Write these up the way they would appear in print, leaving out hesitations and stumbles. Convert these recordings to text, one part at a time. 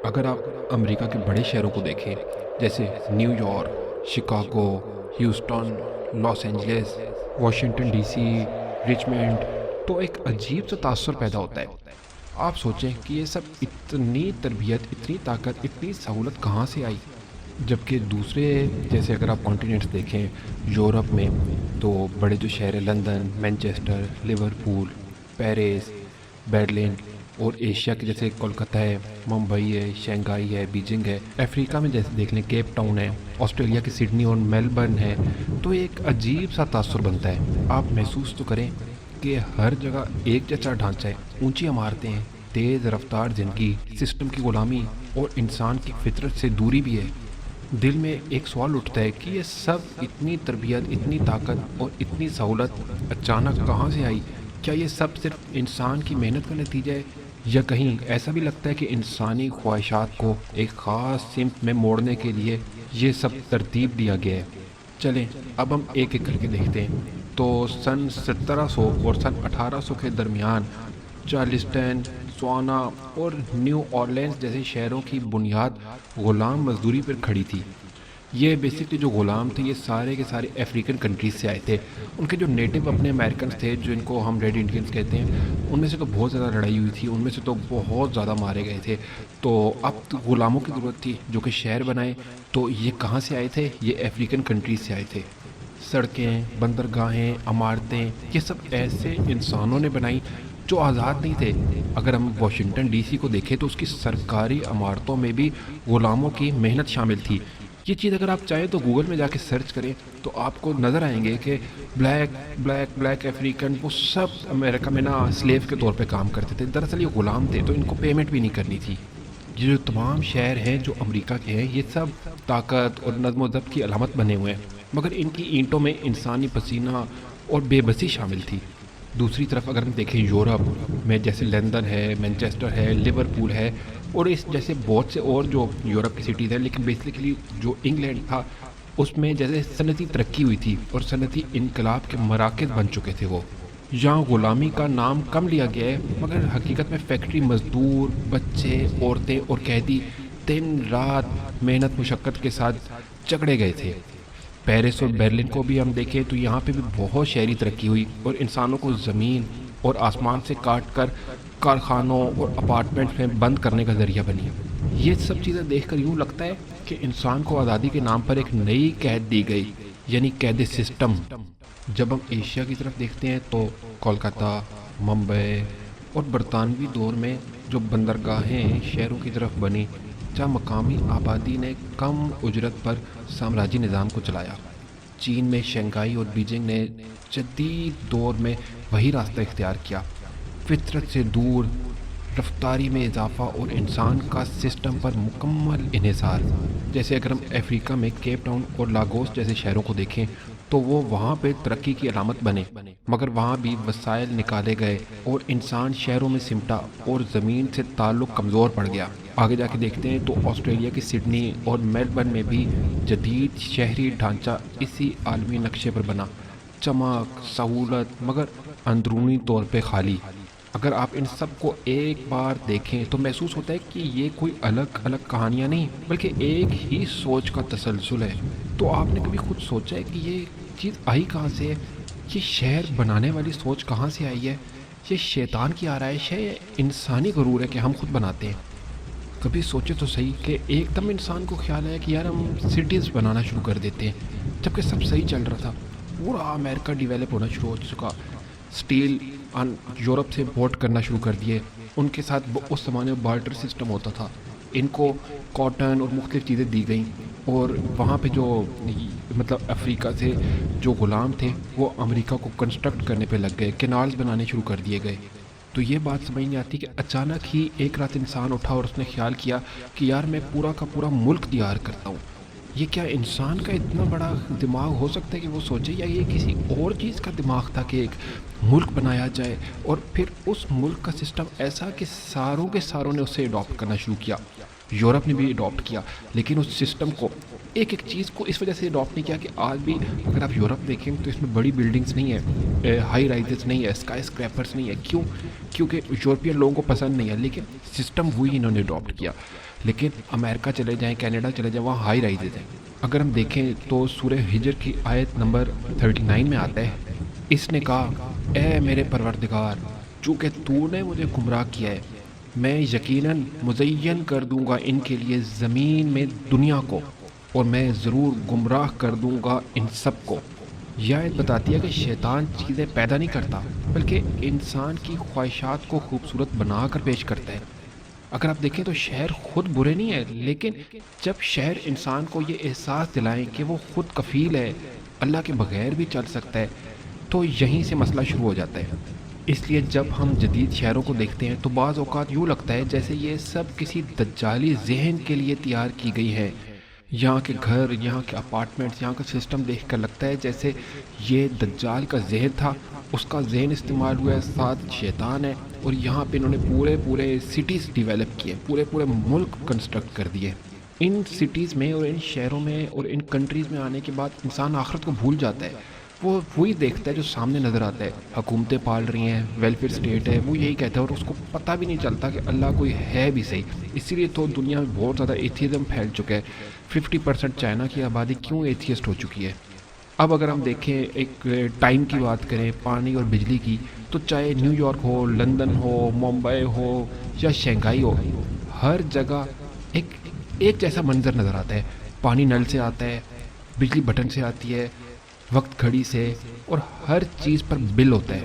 اگر آپ امریکہ کے بڑے شہروں کو دیکھیں جیسے New York, Chicago, Houston, Los Angeles, Washington DC سی، رچمنڈ، تو ایک عجیب سا تاثر پیدا ہوتا ہے۔ آپ سوچیں کہ یہ سب اتنی تربیت، اتنی طاقت، اتنی سہولت کہاں سے آئی؟ جبکہ دوسرے جیسے اگر آپ کانٹیننٹس دیکھیں یورپ میں، تو بڑے جو شہر ہیں London, Manchester, Liverpool, Paris, Berlin, اور ایشیا کے جیسے کولکتہ ہے، ممبئی ہے، شنگھائی ہے، بیجنگ ہے، افریقہ میں جیسے دیکھ لیں کیپ ٹاؤن ہے، آسٹریلیا کی سڈنی اور میلبرن ہے، تو ایک عجیب سا تاثر بنتا ہے۔ آپ محسوس تو کریں کہ ہر جگہ ایک جیسا ڈھانچہ ہے، اونچی عمارتیں ہیں، تیز رفتار زندگی، سسٹم کی غلامی اور انسان کی فطرت سے دوری بھی ہے۔ دل میں ایک سوال اٹھتا ہے کہ یہ سب اتنی تربیت، اتنی طاقت اور اتنی سہولت اچانک کہاں سے آئی؟ کیا یہ سب صرف انسان کی محنت کا نتیجہ ہے، یا کہیں ایسا بھی لگتا ہے کہ انسانی خواہشات کو ایک خاص سمت میں موڑنے کے لیے یہ سب ترتیب دیا گیا ہے؟ چلیں اب ہم ایک ایک کر کے دیکھتے ہیں۔ تو سن 1700 اور سن 1800 کے درمیان چارلسٹن، سوانا اور نیو اورلینز جیسے شہروں کی بنیاد غلام مزدوری پر کھڑی تھی۔ یہ بیسکلی جو غلام تھے یہ سارے کے سارے افریقن کنٹریز سے آئے تھے۔ ان کے جو نیٹو اپنے امریکنز تھے، جو ان کو ہم ریڈ انڈینز کہتے ہیں، ان میں سے تو بہت زیادہ لڑائی ہوئی تھی، ان میں سے تو بہت زیادہ مارے گئے تھے۔ تو اب تو غلاموں کی ضرورت تھی جو کہ شہر بنائے۔ تو یہ کہاں سے آئے تھے؟ یہ افریقن کنٹریز سے آئے تھے۔ سڑکیں، بندرگاہیں، عمارتیں، یہ سب ایسے انسانوں نے بنائی جو آزاد نہیں تھے۔ اگر ہم واشنگٹن ڈی سی کو دیکھیں تو اس کی سرکاری عمارتوں میں بھی غلاموں کی محنت شامل تھی۔ یہ چیز اگر آپ چاہیں تو گوگل میں جا کے سرچ کریں تو آپ کو نظر آئیں گے کہ بلیک افریقن وہ سب امریکہ میں نا سلیو کے طور پہ کام کرتے تھے۔ دراصل یہ غلام تھے تو ان کو پیمنٹ بھی نہیں کرنی تھی۔ یہ جو تمام شہر ہیں جو امریکہ کے ہیں، یہ سب طاقت اور نظم و ضبط کی علامت بنے ہوئے ہیں، مگر ان کی اینٹوں میں انسانی پسینہ اور بے بسی شامل تھی۔ دوسری طرف اگر ہم دیکھیں یورپ میں جیسے لندن ہے، مینچسٹر ہے، لیورپول ہے، اور اس جیسے بہت سے اور جو یورپ کی سٹیز ہیں، لیکن بیسیکلی جو انگلینڈ تھا اس میں جیسے صنعتی ترقی ہوئی تھی اور صنعتی انقلاب کے مراکز بن چکے تھے وہ۔ یہاں غلامی کا نام کم لیا گیا ہے، مگر حقیقت میں فیکٹری مزدور، بچے، عورتیں اور قیدی دن رات محنت مشقت کے ساتھ جکڑے گئے تھے۔ پیرس اور برلن کو بھی ہم دیکھیں تو یہاں پہ بھی بہت شہری ترقی ہوئی اور انسانوں کو زمین اور آسمان سے کاٹ کر کارخانوں اور اپارٹمنٹس میں بند کرنے کا ذریعہ بنی۔ یہ سب چیزیں دیکھ کر یوں لگتا ہے کہ انسان کو آزادی کے نام پر ایک نئی قید دی گئی، یعنی قید سسٹم۔ جب ہم ایشیا کی طرف دیکھتے ہیں تو کولکتہ، ممبئی اور برطانوی دور میں جو بندرگاہیں شہروں کی طرف بنی، جہاں مقامی آبادی نے کم اجرت پر سامراجی نظام کو چلایا۔ چین میں شنگھائی اور بیجنگ نے جدید دور میں وہی راستہ اختیار کیا، فطرت سے دور، رفتاری میں اضافہ اور انسان کا سسٹم پر مکمل انحصار۔ جیسے اگر ہم افریقہ میں کیپ ٹاؤن اور لاگوس جیسے شہروں کو دیکھیں تو وہ وہاں پہ ترقی کی علامت بنے، مگر وہاں بھی وسائل نکالے گئے اور انسان شہروں میں سمٹا اور زمین سے تعلق کمزور پڑ گیا۔ آگے جا کے دیکھتے ہیں تو آسٹریلیا کی سڈنی اور میلبرن میں بھی جدید شہری ڈھانچہ اسی عالمی نقشے پر بنا، چمک، سہولت، مگر اندرونی طور پہ خالی۔ اگر آپ ان سب کو ایک بار دیکھیں تو محسوس ہوتا ہے کہ یہ کوئی الگ الگ کہانیاں نہیں بلکہ ایک ہی سوچ کا تسلسل ہے۔ تو آپ نے کبھی خود سوچا ہے کہ یہ چیز آئی کہاں سے ہے؟ یہ شہر بنانے والی سوچ کہاں سے آئی ہے؟ یہ شیطان کی آرائش ہے یا انسانی غرور ہے کہ ہم خود بناتے ہیں؟ کبھی سوچے تو صحیح کہ ایک دم انسان کو خیال ہے کہ یار ہم سٹیز بنانا شروع کر دیتے ہیں، جبکہ سب صحیح چل رہا تھا، پورا امریکہ ڈیولپ ہونا شروع ہو چکا، سٹیل یورپ سے امپورٹ کرنا شروع کر دیے، ان کے ساتھ اس زمانے میں بارٹر سسٹم ہوتا تھا، ان کو کاٹن اور مختلف چیزیں دی گئیں، اور وہاں پہ جو مطلب افریقہ سے جو غلام تھے وہ امریکہ کو کنسٹرکٹ کرنے پہ لگ گئے، کینالز بنانے شروع کر دیے گئے۔ تو یہ بات سمجھ نہیں آتی کہ اچانک ہی ایک رات انسان اٹھا اور اس نے خیال کیا کہ یار میں پورا کا پورا ملک تیار کرتا ہوں۔ یہ کیا انسان کا اتنا بڑا دماغ ہو سکتا ہے کہ وہ سوچے، یا یہ کسی اور چیز کا دماغ تھا کہ ایک ملک بنایا جائے اور پھر اس ملک کا سسٹم ایسا کہ ساروں کے ساروں نے اسے اڈاپٹ کرنا شروع کیا؟ یورپ نے بھی اڈاپٹ کیا، لیکن اس سسٹم کو ایک ایک چیز کو اس وجہ سے اڈاپٹ نہیں کیا کہ آج بھی اگر آپ یورپ دیکھیں تو اس میں بڑی بلڈنگس نہیں ہے، ہائی رائزز نہیں ہے، اسکائی اسکریپرس نہیں ہے. کیونکہ یورپین لوگوں کو پسند نہیں ہے، لیکن سسٹم وہی انہوں نے اڈاپٹ کیا. لیکن امریکہ چلے جائیں، کینیڈا چلے جائیں، وہاں ہائی رائزز ہیں. اگر ہم دیکھیں تو سورہ ہجر کی آیت نمبر 39 میں آتا ہے، اس نے کہا اے میرے پروردگار، چونکہ تو نے مجھے گمراہ کیا ہے، میں یقیناً مزین کر دوں گا ان کے لیے زمین میں دنیا کو، اور میں ضرور گمراہ کر دوں گا ان سب کو. یہ آیت بتاتی ہے کہ شیطان چیزیں پیدا نہیں کرتا، بلکہ انسان کی خواہشات کو خوبصورت بنا کر پیش کرتا ہے. اگر آپ دیکھیں تو شہر خود برے نہیں ہے، لیکن جب شہر انسان کو یہ احساس دلائیں کہ وہ خود کفیل ہے، اللہ کے بغیر بھی چل سکتا ہے، تو یہیں سے مسئلہ شروع ہو جاتا ہے. اس لیے جب ہم جدید شہروں کو دیکھتے ہیں تو بعض اوقات یوں لگتا ہے جیسے یہ سب کسی دجالی ذہن کے لیے تیار کی گئی ہے. یہاں کے گھر، یہاں کے اپارٹمنٹس، یہاں کا سسٹم دیکھ کر لگتا ہے جیسے یہ دجال کا ذہن تھا، اس کا ذہن استعمال ہوا ہے، ساتھ شیطان ہے، اور یہاں پہ انہوں نے پورے سٹیز ڈیولپ کیے، پورے ملک کنسٹرکٹ کر دیے. ان سٹیز میں اور ان شہروں میں اور ان کنٹریز میں آنے کے بعد انسان آخرت کو بھول جاتا ہے. وہ وہی دیکھتا ہے جو سامنے نظر آتا ہے، حکومتیں پال رہی ہیں، ویلفیئر اسٹیٹ ہے، وہ یہی کہتا ہے، اور اس کو پتہ بھی نہیں چلتا کہ اللہ کوئی ہے بھی صحیح. اسی لیے تو دنیا میں بہت زیادہ ایتھیزم پھیل چکا ہے. 50% چائنا کی آبادی کیوں ایتھیسٹ ہو چکی ہے. اب اگر ہم دیکھیں ایک ٹائم کی بات کریں، پانی اور بجلی کی، تو چاہے نیو یارک ہو، لندن ہو، ممبئی ہو یا شنگھائی ہو، ہر جگہ ایک جیسا منظر نظر آتا ہے. پانی نل سے آتا ہے، بجلی بٹن سے آتی ہے، وقت گھڑی سے، اور ہر چیز پر بل ہوتا ہے.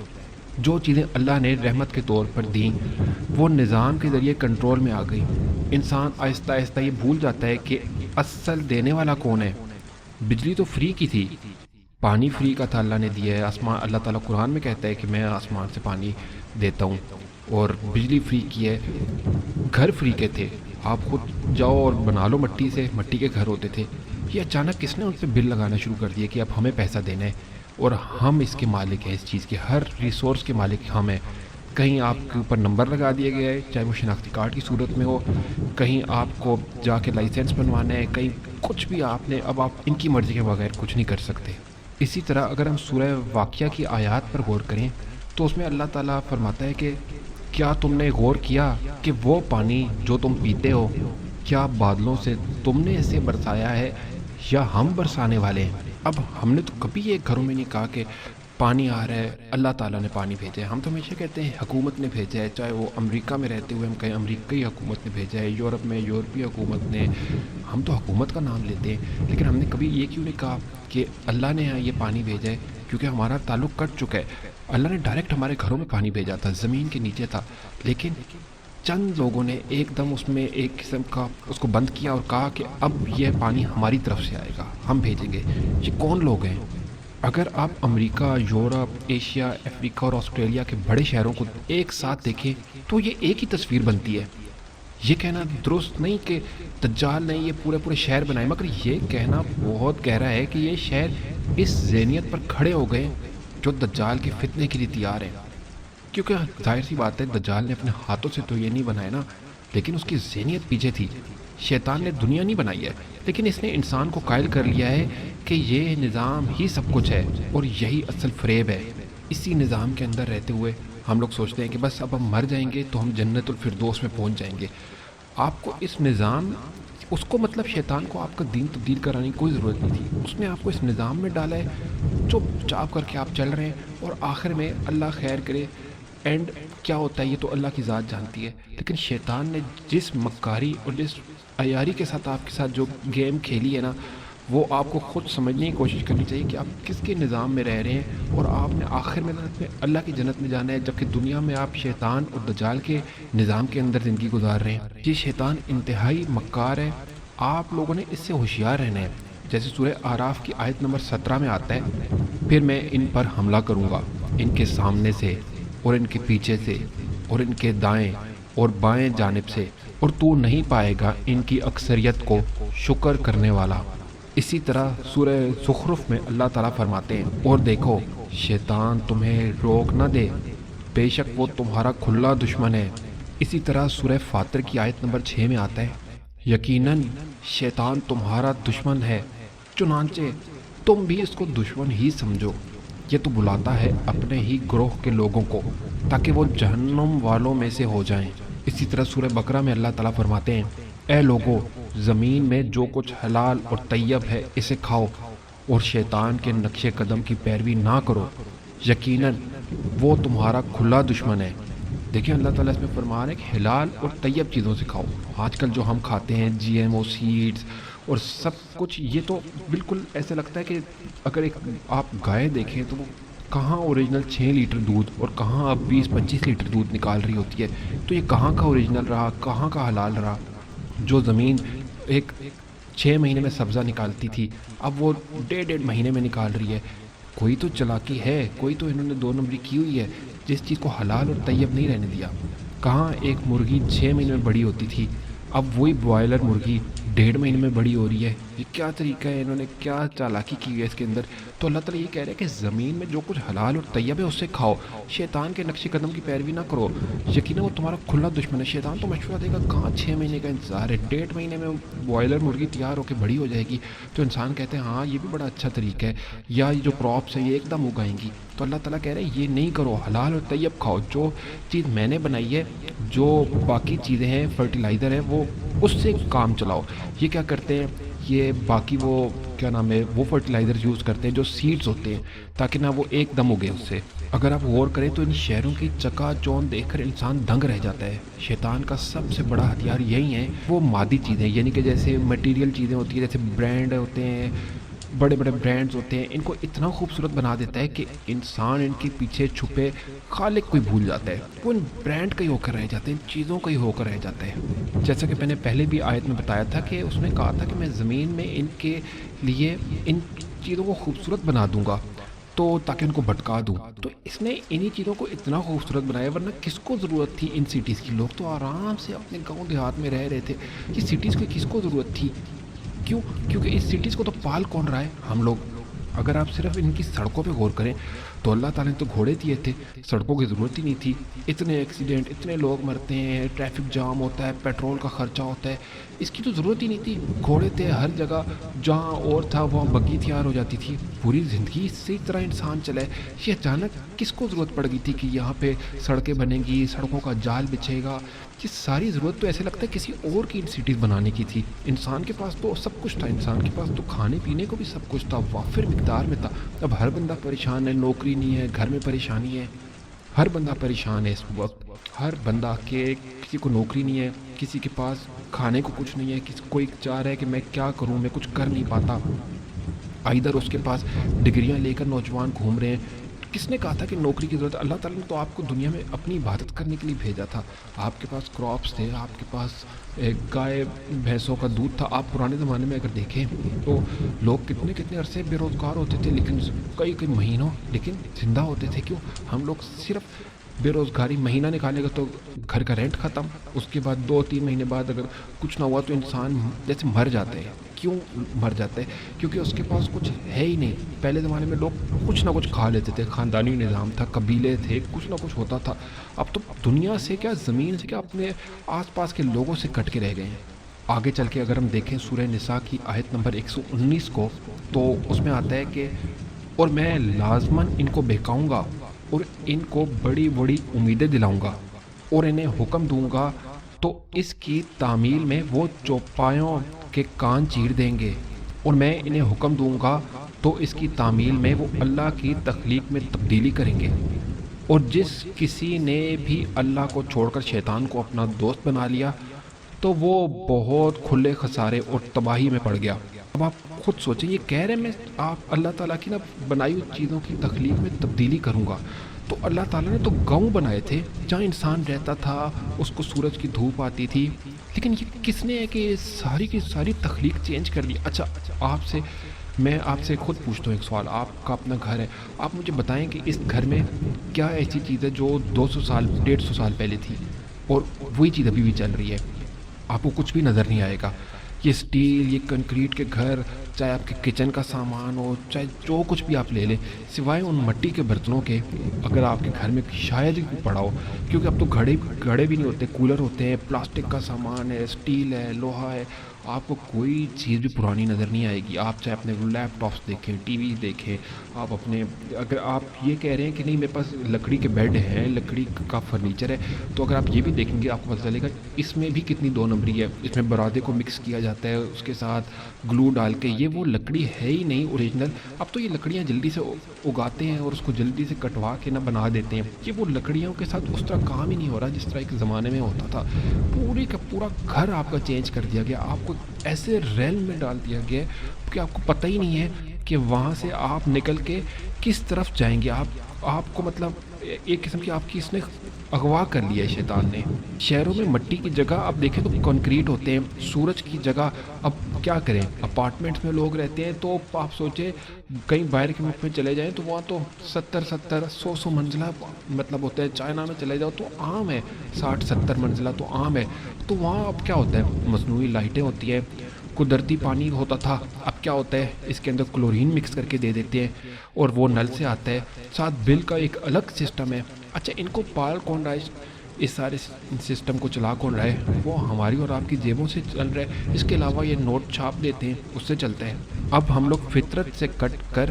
جو چیزیں اللہ نے رحمت کے طور پر دیں وہ نظام کے ذریعے کنٹرول میں آ گئی. انسان آہستہ آہستہ یہ بھول جاتا ہے کہ اصل دینے والا کون ہے. بجلی تو فری کی تھی، پانی فری کا تھا، اللہ نے دیا ہے. آسمان، اللہ تعالیٰ قرآن میں کہتا ہے کہ میں آسمان سے پانی دیتا ہوں، اور بجلی فری کی ہے. گھر فری کے تھے، آپ خود جاؤ اور بنا لو مٹی سے، مٹی کے گھر ہوتے تھے. یہ اچانک کس نے ان سے بل لگانا شروع کر دیا کہ اب ہمیں پیسہ دینا ہے، اور ہم اس کے مالک ہیں، اس چیز کے ہر ریسورس کے مالک ہم ہیں. کہیں آپ کے اوپر نمبر لگا دیا گیا ہے، چاہے وہ شناختی کارڈ کی صورت میں ہو، کہیں آپ کو جا کے لائسنس بنوانا ہے، کہیں کچھ بھی آپ نے، اب آپ ان کی مرضی کے بغیر کچھ نہیں کر سکتے. اسی طرح اگر ہم سورہ واقعہ کی آیات پر غور کریں تو اس میں اللہ تعالیٰ فرماتا ہے کہ کیا تم نے غور کیا کہ وہ پانی جو تم پیتے ہو، کیا بادلوں سے تم نے اسے برسایا ہے یا ہم برسانے والے ہیں. اب ہم نے تو کبھی یہ گھروں میں نہیں کہا کہ پانی آ رہا ہے، اللہ تعالیٰ نے پانی بھیجا ہے. ہم تو ہمیشہ کہتے ہیں حکومت نے بھیجا ہے، چاہے وہ امریکہ میں رہتے ہوئے ہم کہیں امریکی حکومت نے بھیجا ہے، یورپ میں یورپی حکومت نے. ہم تو حکومت کا نام لیتے ہیں، لیکن ہم نے کبھی یہ کیوں نہیں کہا کہ اللہ نے یہ پانی بھیجا ہے، کیونکہ ہمارا تعلق کٹ چکا ہے. اللہ نے ڈائریکٹ ہمارے گھروں میں پانی بھیجا تھا، زمین کے نیچے تھا، لیکن چند لوگوں نے ایک دم اس میں ایک قسم کا اس کو بند کیا اور کہا کہ اب یہ پانی ہماری طرف سے آئے گا، ہم بھیجیں گے. یہ کون لوگ ہیں؟ اگر آپ امریکہ، یورپ، ایشیا، افریقہ اور آسٹریلیا کے بڑے شہروں کو ایک ساتھ دیکھیں تو یہ ایک ہی تصویر بنتی ہے. یہ کہنا درست نہیں کہ دجال نے یہ پورے شہر بنائے، مگر یہ کہنا بہت گہرا ہے کہ یہ شہر اس ذہنیت پر کھڑے ہو گئے جو دجال کے فتنے کے لیے تیار ہیں. کیونکہ ظاہر سی بات ہے دجال نے اپنے ہاتھوں سے تو یہ نہیں بنایا نا، لیکن اس کی ذہنیت پیچھے تھی. شیطان نے دنیا نہیں بنائی ہے، لیکن اس نے انسان کو قائل کر لیا ہے کہ یہ نظام ہی سب کچھ ہے اور یہی اصل فریب ہے. اسی نظام کے اندر رہتے ہوئے ہم لوگ سوچتے ہیں کہ بس اب ہم مر جائیں گے تو ہم جنت الفردوس میں پہنچ جائیں گے. آپ کو اس نظام، اس کو مطلب شیطان کو آپ کا دین تبدیل کرانے کی کوئی ضرورت نہیں تھی. اس نے آپ کو اس نظام میں ڈالا ہے، چپ چاپ کر کے آپ چل رہے ہیں، اور آخر میں اللہ خیر کرے اینڈ کیا ہوتا ہے یہ تو اللہ کی ذات جانتی ہے. لیکن شیطان نے جس مکاری اور جس عیاری کے ساتھ آپ کے ساتھ جو گیم کھیلی ہے نا، وہ آپ کو خود سمجھنے کی کوشش کرنی چاہیے کہ آپ کس کے نظام میں رہ رہے ہیں، اور آپ نے آخر میں اللہ کی جنت میں جانا ہے، جبکہ دنیا میں آپ شیطان اور دجال کے نظام کے اندر زندگی گزار رہے ہیں. یہ شیطان انتہائی مکار ہے، آپ لوگوں نے اس سے ہوشیار رہنا ہے. جیسے سورہ اعراف کی آیت نمبر 17 میں آتا ہے، پھر میں ان پر حملہ کروں گا، ان کے سامنے سے اور ان کے پیچھے سے اور ان کے دائیں اور بائیں جانب سے، اور تو نہیں پائے گا ان کی اکثریت کو شکر کرنے والا. اسی طرح سورہ زخرف میں اللہ تعالیٰ فرماتے ہیں، اور دیکھو شیطان تمہیں روک نہ دے، بے شک وہ تمہارا کھلا دشمن ہے. اسی طرح سورہ فاطر کی آیت نمبر 6 میں آتا ہے، یقیناً شیطان تمہارا دشمن ہے، چنانچہ تم بھی اس کو دشمن ہی سمجھو۔ یہ تو بلاتا ہے اپنے ہی گروہ کے لوگوں کو تاکہ وہ جہنم والوں میں سے ہو جائیں۔ اسی طرح سورہ بقرہ میں اللہ تعالیٰ فرماتے ہیں، اے لوگو، زمین میں جو کچھ حلال اور طیب ہے اسے کھاؤ اور شیطان کے نقش قدم کی پیروی نہ کرو، یقیناً وہ تمہارا کھلا دشمن ہے۔ دیکھیں اللہ تعالیٰ اس میں فرما رہے ہیں کہ حلال اور طیب چیزوں سے کھاؤ۔ آج کل جو ہم کھاتے ہیں جی ایم او سیڈز اور سب کچھ، یہ تو بالکل ایسے لگتا ہے کہ اگر ایک آپ گائے دیکھیں تو وہ کہاں اوریجنل 6 لیٹر دودھ اور کہاں اب 20-25 لیٹر دودھ نکال رہی ہوتی ہے، تو یہ کہاں کا اوریجنل رہا، کہاں کا حلال رہا؟ جو زمین ایک 6 مہینے میں سبزہ نکالتی تھی اب وہ 1.5 مہینے میں نکال رہی ہے۔ کوئی تو چلاکی ہے، کوئی تو انہوں نے 2 نمبری کی ہوئی ہے، جس چیز کو حلال اور طیب نہیں رہنے دیا۔ کہاں ایک مرغی 6 مہینے میں بڑی ہوتی تھی، اب وہی بوائلر مرغی 1.5 مہینے میں بڑی ہو رہی ہے۔ یہ کیا طریقہ ہے، انہوں نے کیا چالاکی کی ہے اس کے اندر؟ تو اللہ تعالیٰ یہ کہہ رہے ہیں کہ زمین میں جو کچھ حلال اور طیب ہے اسے کھاؤ، شیطان کے نقش قدم کی پیروی نہ کرو، یقیناً وہ تمہارا کھلا دشمن ہے۔ شیطان تو مشورہ دے گا، کہاں 6 مہینے کا انتظار ہے، 1.5 مہینے میں بوائلر مرغی تیار ہو کے بڑی ہو جائے گی۔ تو انسان کہتے ہیں ہاں یہ بھی بڑا اچھا طریقہ ہے، یا یہ جو کراپس ہیں یہ ایک دم اگائیں گی۔ تو اللہ تعالیٰ کہہ رہے ہیں یہ نہیں کرو، حلال اور طیب کھاؤ، جو چیز میں نے بنائی ہے، جو باقی چیزیں ہیں فرٹیلائزر ہیں وہ اس سے کام چلاؤ۔ یہ کیا کرتے ہیں، یہ باقی وہ کیا نام ہے وہ فرٹیلائزر یوز کرتے ہیں جو سیڈز ہوتے ہیں تاکہ نہ وہ ایک دم اگے اس سے۔ اگر آپ غور کریں تو ان شہروں کی چکا چوند دیکھ کر انسان دنگ رہ جاتا ہے۔ شیطان کا سب سے بڑا ہتھیار یہی ہے، وہ مادی چیزیں، یعنی کہ جیسے مٹیریل چیزیں ہوتی ہیں، جیسے برانڈ ہوتے ہیں، بڑے بڑے برانڈز ہوتے ہیں، ان کو اتنا خوبصورت بنا دیتا ہے کہ انسان ان کے پیچھے چھپے خالق کو ہی بھول جاتا ہے، وہ ان برانڈ کا ہی ہو کر رہ جاتے ہیں، ان چیزوں کا ہی ہو کر رہ جاتا ہے۔ جیسا کہ میں نے پہلے بھی آیت میں بتایا تھا کہ اس نے کہا تھا کہ میں زمین میں ان کے لیے ان چیزوں کو خوبصورت بنا دوں گا تو تاکہ ان کو بھٹکا دوں۔ تو اس نے انہی چیزوں کو اتنا خوبصورت بنایا، ورنہ کس کو ضرورت تھی ان سٹیز کی؟ لوگ تو آرام سے اپنے گاؤں دیہات میں رہ رہے تھے، یہ سٹیز کی کس کو ضرورت تھی؟ کیوں؟ کیونکہ اس سٹیز کو تو پال کون رہا ہے؟ ہم لوگ۔ اگر آپ صرف ان کی سڑکوں پہ غور کریں تو اللہ تعالیٰ نے تو گھوڑے دیے تھے، سڑکوں کی ضرورت ہی نہیں تھی۔ اتنے ایکسیڈنٹ، اتنے لوگ مرتے ہیں، ٹریفک جام ہوتا ہے، پیٹرول کا خرچہ ہوتا ہے، اس کی تو ضرورت ہی نہیں تھی۔ گھوڑے تھے ہر جگہ، جہاں اور تھا وہاں بگی تیار ہو جاتی تھی، پوری زندگی اسی طرح انسان چلے۔ یہ اچانک کس کو ضرورت پڑ گئی تھی کہ یہاں پہ سڑکیں بنیں گی، سڑکوں کا جال بچھے گا؟ یہ ساری ضرورت تو ایسے لگتا ہے کسی اور کی سٹیز بنانے کی تھی۔ انسان کے پاس تو سب کچھ تھا، انسان کے پاس تو کھانے پینے کو بھی سب کچھ تھا، وافر مقدار میں تھا۔ اب ہر بندہ پریشان ہے، نوکری نہیں ہے، گھر میں پریشانی ہے، ہر بندہ پریشان ہے اس وقت۔ ہر بندہ کہ کسی کو نوکری نہیں ہے، کسی کے پاس کھانے کو کچھ نہیں ہے، کسی کوئی چاہ رہا ہے کہ میں کیا کروں، میں کچھ کر نہیں پاتا۔ ادھر اس کے پاس ڈگریاں لے کر نوجوان گھوم رہے ہیں۔ کس نے کہا تھا کہ نوکری کی ضرورت ہے؟ اللہ تعالیٰ نے تو آپ کو دنیا میں اپنی عبادت کرنے کے لیے بھیجا تھا۔ آپ کے پاس کراپس تھے، آپ کے پاس گائے بھینسوں کا دودھ تھا۔ آپ پرانے زمانے میں اگر دیکھیں تو لوگ کتنے کتنے عرصے بے روزگار ہوتے تھے، لیکن کئی کئی مہینوں لیکن زندہ ہوتے تھے۔ کیوں؟ ہم لوگ صرف بے روزگاری مہینہ نکالے گا تو گھر کا رینٹ ختم، اس کے بعد 2-3 مہینے بعد اگر کچھ نہ ہوا تو انسان جیسے مر جاتا ہے۔ کیوں مر جاتا ہے؟ کیونکہ اس کے پاس کچھ ہے ہی نہیں۔ پہلے زمانے میں لوگ کچھ نہ کچھ کھا لیتے تھے، خاندانی نظام تھا، قبیلے تھے، کچھ نہ کچھ ہوتا تھا۔ اب تو دنیا سے کیا، زمین سے کیا، اپنے آس پاس کے لوگوں سے کٹ کے رہ گئے ہیں۔ آگے چل کے اگر ہم دیکھیں سورہ نساء کی آیت نمبر 119 کو، تو اس میں آتا ہے کہ اور میں لازماً ان کو بہکاؤں گا اور ان کو بڑی بڑی امیدیں دلاؤں گا اور انہیں حکم دوں گا تو اس کی تعمیل میں وہ چوپایوں کے کان چیر دیں گے، اور میں انہیں حکم دوں گا تو اس کی تعمیل میں وہ اللہ کی تخلیق میں تبدیلی کریں گے۔ اور جس کسی نے بھی اللہ کو چھوڑ کر شیطان کو اپنا دوست بنا لیا تو وہ بہت کھلے خسارے اور تباہی میں پڑ گیا۔ اب آپ خود سوچیں، یہ کہہ رہے ہیں میں آپ اللہ تعالیٰ کی بنائی ہوئی چیزوں کی تخلیق میں تبدیلی کروں گا۔ تو اللہ تعالیٰ نے تو گاؤں بنائے تھے جہاں انسان رہتا تھا، اس کو سورج کی دھوپ آتی تھی، لیکن یہ کس نے ہے کہ ساری کی ساری تخلیق چینج کر لی؟ اچھا میں آپ سے خود پوچھتا ہوں ایک سوال، آپ کا اپنا گھر ہے، آپ مجھے بتائیں کہ اس گھر میں کیا ایسی چیز ہے جو 200 سال 150 سال پہلے تھی اور وہی چیز ابھی بھی چل رہی ہے؟ آپ کو کچھ بھی نظر نہیں آئے گا۔ یہ اسٹیل، یہ کنکریٹ کے گھر، چاہے آپ کے کچن کا سامان ہو، چاہے جو کچھ بھی آپ لے لیں، سوائے ان مٹی کے برتنوں کے اگر آپ کے گھر میں شاید ہی کوئی پڑا ہو، کیونکہ اب تو گھڑے بھی نہیں ہوتے، کولر ہوتے ہیں، پلاسٹک کا سامان ہے، اسٹیل ہے، لوہا ہے، آپ کو کوئی چیز بھی پرانی نظر نہیں آئے گی۔ آپ چاہے اپنے لیپ ٹاپس دیکھیں، ٹی وی دیکھیں، آپ اپنے، اگر آپ یہ کہہ رہے ہیں کہ نہیں میرے پاس لکڑی کے بیڈ ہیں، لکڑی کا فرنیچر ہے، تو اگر آپ یہ بھی دیکھیں گے آپ کو پتہ چلے گا اس میں بھی کتنی دو نمبری ہے۔ اس میں برادے کو مکس کیا جاتا ہے اس کے ساتھ گلو ڈال کے، یہ وہ لکڑی ہے ہی نہیں اوریجنل۔ اب تو یہ لکڑیاں جلدی سے اگاتے ہیں اور اس کو جلدی سے کٹوا کے نہ بنا دیتے ہیں، یہ وہ لکڑیوں کے ساتھ اس طرح کام ہی نہیں ہو رہا جس طرح ایک زمانے میں ہوتا تھا۔ پورے کا پورا گھر آپ کا چینج کر دیا گیا، آپ کو ایسے ریل میں ڈال دیا گیا کہ آپ کو پتہ ہی نہیں ہے کہ وہاں سے آپ نکل کے کس طرف جائیں گے۔ آپ کو مطلب ایک قسم کی آپ کی اس نے اغوا کر لیا ہے شیطان نے۔ شہروں میں مٹی کی جگہ آپ دیکھیں تو کنکریٹ ہوتے ہیں، سورج کی جگہ اب کیا کریں، اپارٹمنٹس میں لوگ رہتے ہیں تو آپ سوچیں کہیں باہر کے ملک میں چلے جائیں تو وہاں تو 70 منزلہ مطلب ہوتا ہے، چائنا میں چلے جاؤ تو عام ہے 60 70 منزلہ تو عام ہے۔ تو وہاں اب کیا ہوتا ہے، مصنوعی لائٹیں ہوتی ہیں، قدرتی پانی ہوتا تھا، اب کیا ہوتا ہے اس کے اندر کلورین مکس کر کے دے دیتے ہیں اور وہ نل سے آتا ہے، ساتھ بل کا ایک الگ سسٹم ہے۔ اچھا ان کو پال کون رہا ہے، اس سارے سسٹم کو چلا کون رہا ہے، وہ ہماری اور آپ کی جیبوں سے چل رہا ہے۔ اس کے علاوہ یہ نوٹ چھاپ دیتے ہیں، اس سے چلتا ہے۔ اب ہم لوگ فطرت سے کٹ کر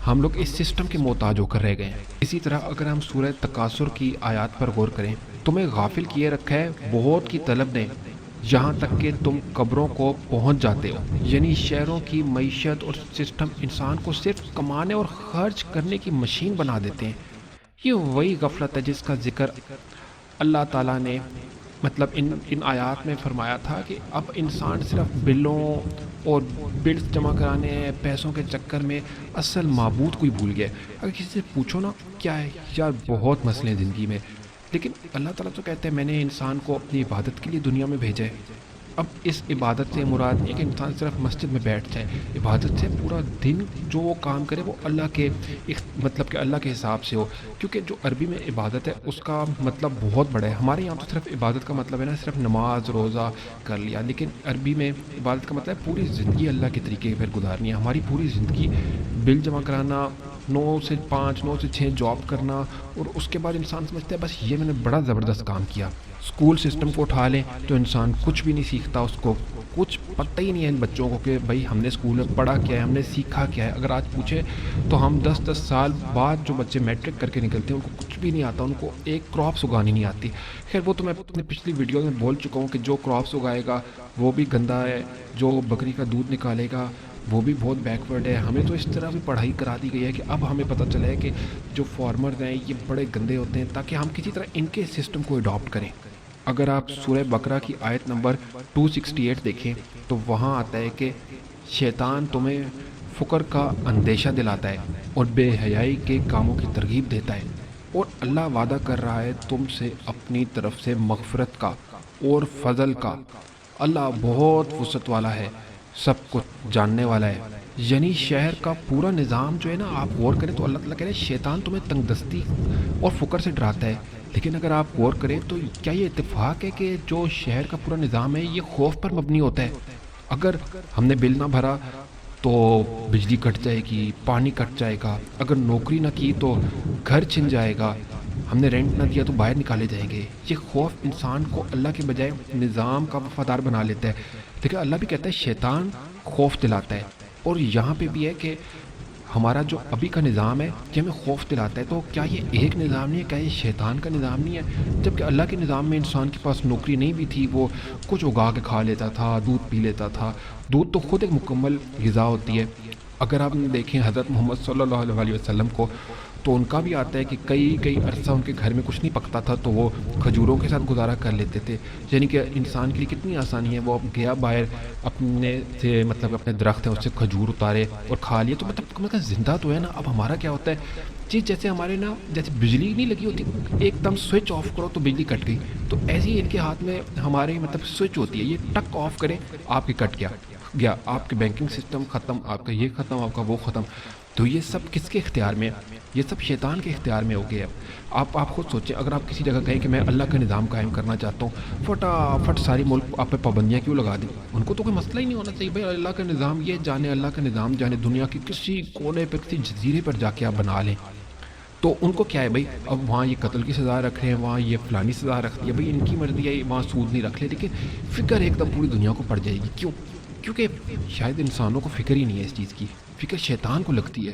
ہم لوگ اس سسٹم کے محتاج ہو کر رہ گئے ہیں۔ اسی طرح اگر ہم سورہ تکاثر کی آیات پر غور کریں، تمہیں غافل کیے رکھا ہے بہت کی طلب نے، یہاں تک کہ تم قبروں کو پہنچ جاتے ہو۔ یعنی شہروں کی معیشت اور سسٹم انسان کو صرف کمانے اور خرچ کرنے کی مشین بنا دیتے ہیں۔ یہ وہی غفلت ہے جس کا ذکر اللہ تعالیٰ نے مطلب ان آیات میں فرمایا تھا کہ اب انسان صرف بلوں اور بلز جمع کرانے ہیں، پیسوں کے چکر میں اصل معبود کو ہی بھول گیا ہے۔ اگر کسی سے پوچھو نا کیا ہے یار، بہت مسئلے ہیں زندگی میں، لیکن اللہ تعالیٰ تو کہتے ہیں میں نے انسان کو اپنی عبادت کے لیے دنیا میں بھیجا ہے۔ اب اس عبادت سے مراد نہیں کہ انسان صرف مسجد میں بیٹھ جائے، عبادت سے پورا دن جو وہ کام کرے وہ اللہ کے مطلب کہ اللہ کے حساب سے ہو، کیونکہ جو عربی میں عبادت ہے اس کا مطلب بہت بڑا ہے۔ ہمارے یہاں تو صرف عبادت کا مطلب ہے نا صرف نماز روزہ کر لیا، لیکن عربی میں عبادت کا مطلب ہے پوری زندگی اللہ کے طریقے پر گزارنی ہے۔ ہماری پوری زندگی بل جمع کرانا، 9 سے 5 9 سے 6 جاب کرنا، اور اس کے بعد انسان سمجھتا ہے بس یہ میں نے بڑا زبردست کام کیا۔ اسکول سسٹم کو اٹھا لیں تو انسان کچھ بھی نہیں سیکھتا، اس کو کچھ پتہ ہی نہیں ہے ان بچوں کو کہ بھائی ہم نے اسکول میں پڑھا کیا ہے، ہم نے سیکھا کیا ہے۔ اگر آج پوچھے تو ہم 10 سال بعد جو بچے میٹرک کر کے نکلتے ہیں ان کو کچھ بھی نہیں آتا، ان کو ایک کراپس اگانی نہیں آتی۔ خیر وہ تو میں اپنے پچھلی ویڈیو میں بول چکا ہوں کہ جو کراپس اگائے گا وہ بھی گندا ہے، جو بکری کا دودھ نکالے گا وہ بھی بہت بیکورڈ ہے۔ ہمیں تو اس طرح بھی پڑھائی کرا دی گئی ہے کہ اب ہمیں پتہ چلا ہے کہ جو فارمرز ہیں یہ بڑے گندے ہوتے ہیں، تاکہ ہم کسی طرح ان کے سسٹم کو اڈاپٹ کریں۔ اگر آپ سورہ بقرہ کی آیت نمبر 268 دیکھیں تو وہاں آتا ہے کہ شیطان تمہیں فقر کا اندیشہ دلاتا ہے اور بے حیائی کے کاموں کی ترغیب دیتا ہے، اور اللہ وعدہ کر رہا ہے تم سے اپنی طرف سے مغفرت کا اور فضل کا۔ اللہ بہت وسعت والا ہے، سب کچھ جاننے والا ہے۔ یعنی شہر کا پورا نظام جو ہے نا، آپ غور کریں تو اللہ تعالیٰ کہہ رہے ہیں شیطان تمہیں تنگ دستی اور فقر سے ڈراتا ہے، لیکن اگر آپ غور کریں تو کیا یہ اتفاق ہے کہ جو شہر کا پورا نظام ہے یہ خوف پر مبنی ہوتا ہے؟ اگر ہم نے بل نہ بھرا تو بجلی کٹ جائے گی، پانی کٹ جائے گا، اگر نوکری نہ کی تو گھر چھن جائے گا، ہم نے رینٹ نہ دیا تو باہر نکالے جائیں گے۔ یہ خوف انسان کو اللہ کے بجائے نظام کا وفادار بنا لیتا ہے، لیکن اللہ بھی کہتا ہے شیطان خوف دلاتا ہے۔ اور یہاں پہ بھی ہے کہ ہمارا جو ابھی کا نظام ہے یہ ہمیں خوف دلاتا ہے، تو کیا یہ ایک نظام نہیں ہے، کیا یہ شیطان کا نظام نہیں ہے؟ جبکہ اللہ کے نظام میں انسان کے پاس نوکری نہیں بھی تھی، وہ کچھ اگا کے کھا لیتا تھا، دودھ پی لیتا تھا۔ دودھ تو خود ایک مکمل غذا ہوتی ہے۔ اگر آپ دیکھیں حضرت محمد صلی اللہ علیہ وسلم کو تو ان کا بھی آتا ہے کہ کئی عرصہ ان کے گھر میں کچھ نہیں پکتا تھا تو وہ کھجوروں کے ساتھ گزارا کر لیتے تھے۔ یعنی کہ انسان کے لیے کتنی آسانی ہے، وہ گیا باہر اپنے سے مطلب اپنے درخت ہے اس سے کھجور اتارے اور کھا لیے، تو مطلب زندہ تو ہے نا۔ اب ہمارا کیا ہوتا ہے جی، جیسے ہمارے نا جیسے بجلی نہیں لگی ہوتی، ایک دم سوئچ آف کرو تو بجلی کٹ گئی، تو ایسے ہی ان کے ہاتھ میں ہمارے مطلب سوئچ ہوتی ہے، یہ ٹک آف کرے آپ کی کٹ گیا، آپ کے بینکنگ سسٹم ختم، آپ کا یہ ختم، آپ کا وہ ختم۔ تو یہ سب کس کے اختیار میں ہے؟ یہ سب شیطان کے اختیار میں ہو گیا ہے۔ آپ خود سوچیں، اگر آپ کسی جگہ کہیں کہ میں اللہ کا نظام قائم کرنا چاہتا ہوں، فٹافٹ ساری ملک آپ پہ پابندیاں کیوں لگا دیں؟ ان کو تو کوئی مسئلہ ہی نہیں ہونا چاہیے، بھائی اللہ کا نظام یہ جانے، اللہ کا نظام جانے، دنیا کے کسی کونے پہ کسی جزیرے پر جا کے آپ بنا لیں۔ تو ان کو کیا ہے بھائی، اب وہاں یہ قتل کی سزا رکھ رہے ہیں، وہاں یہ فلانی سزا رکھ دی ہے، بھائی ان کی مرضی ہے، وہاں سود نہیں رکھ لے، لیکن فکر ایک دم پوری دنیا کو پڑ جائے گی۔ کیوں؟ کیونکہ شاید انسانوں کو فکر ہی نہیں ہے اس چیز کی، فکر شیطان کو لگتی ہے۔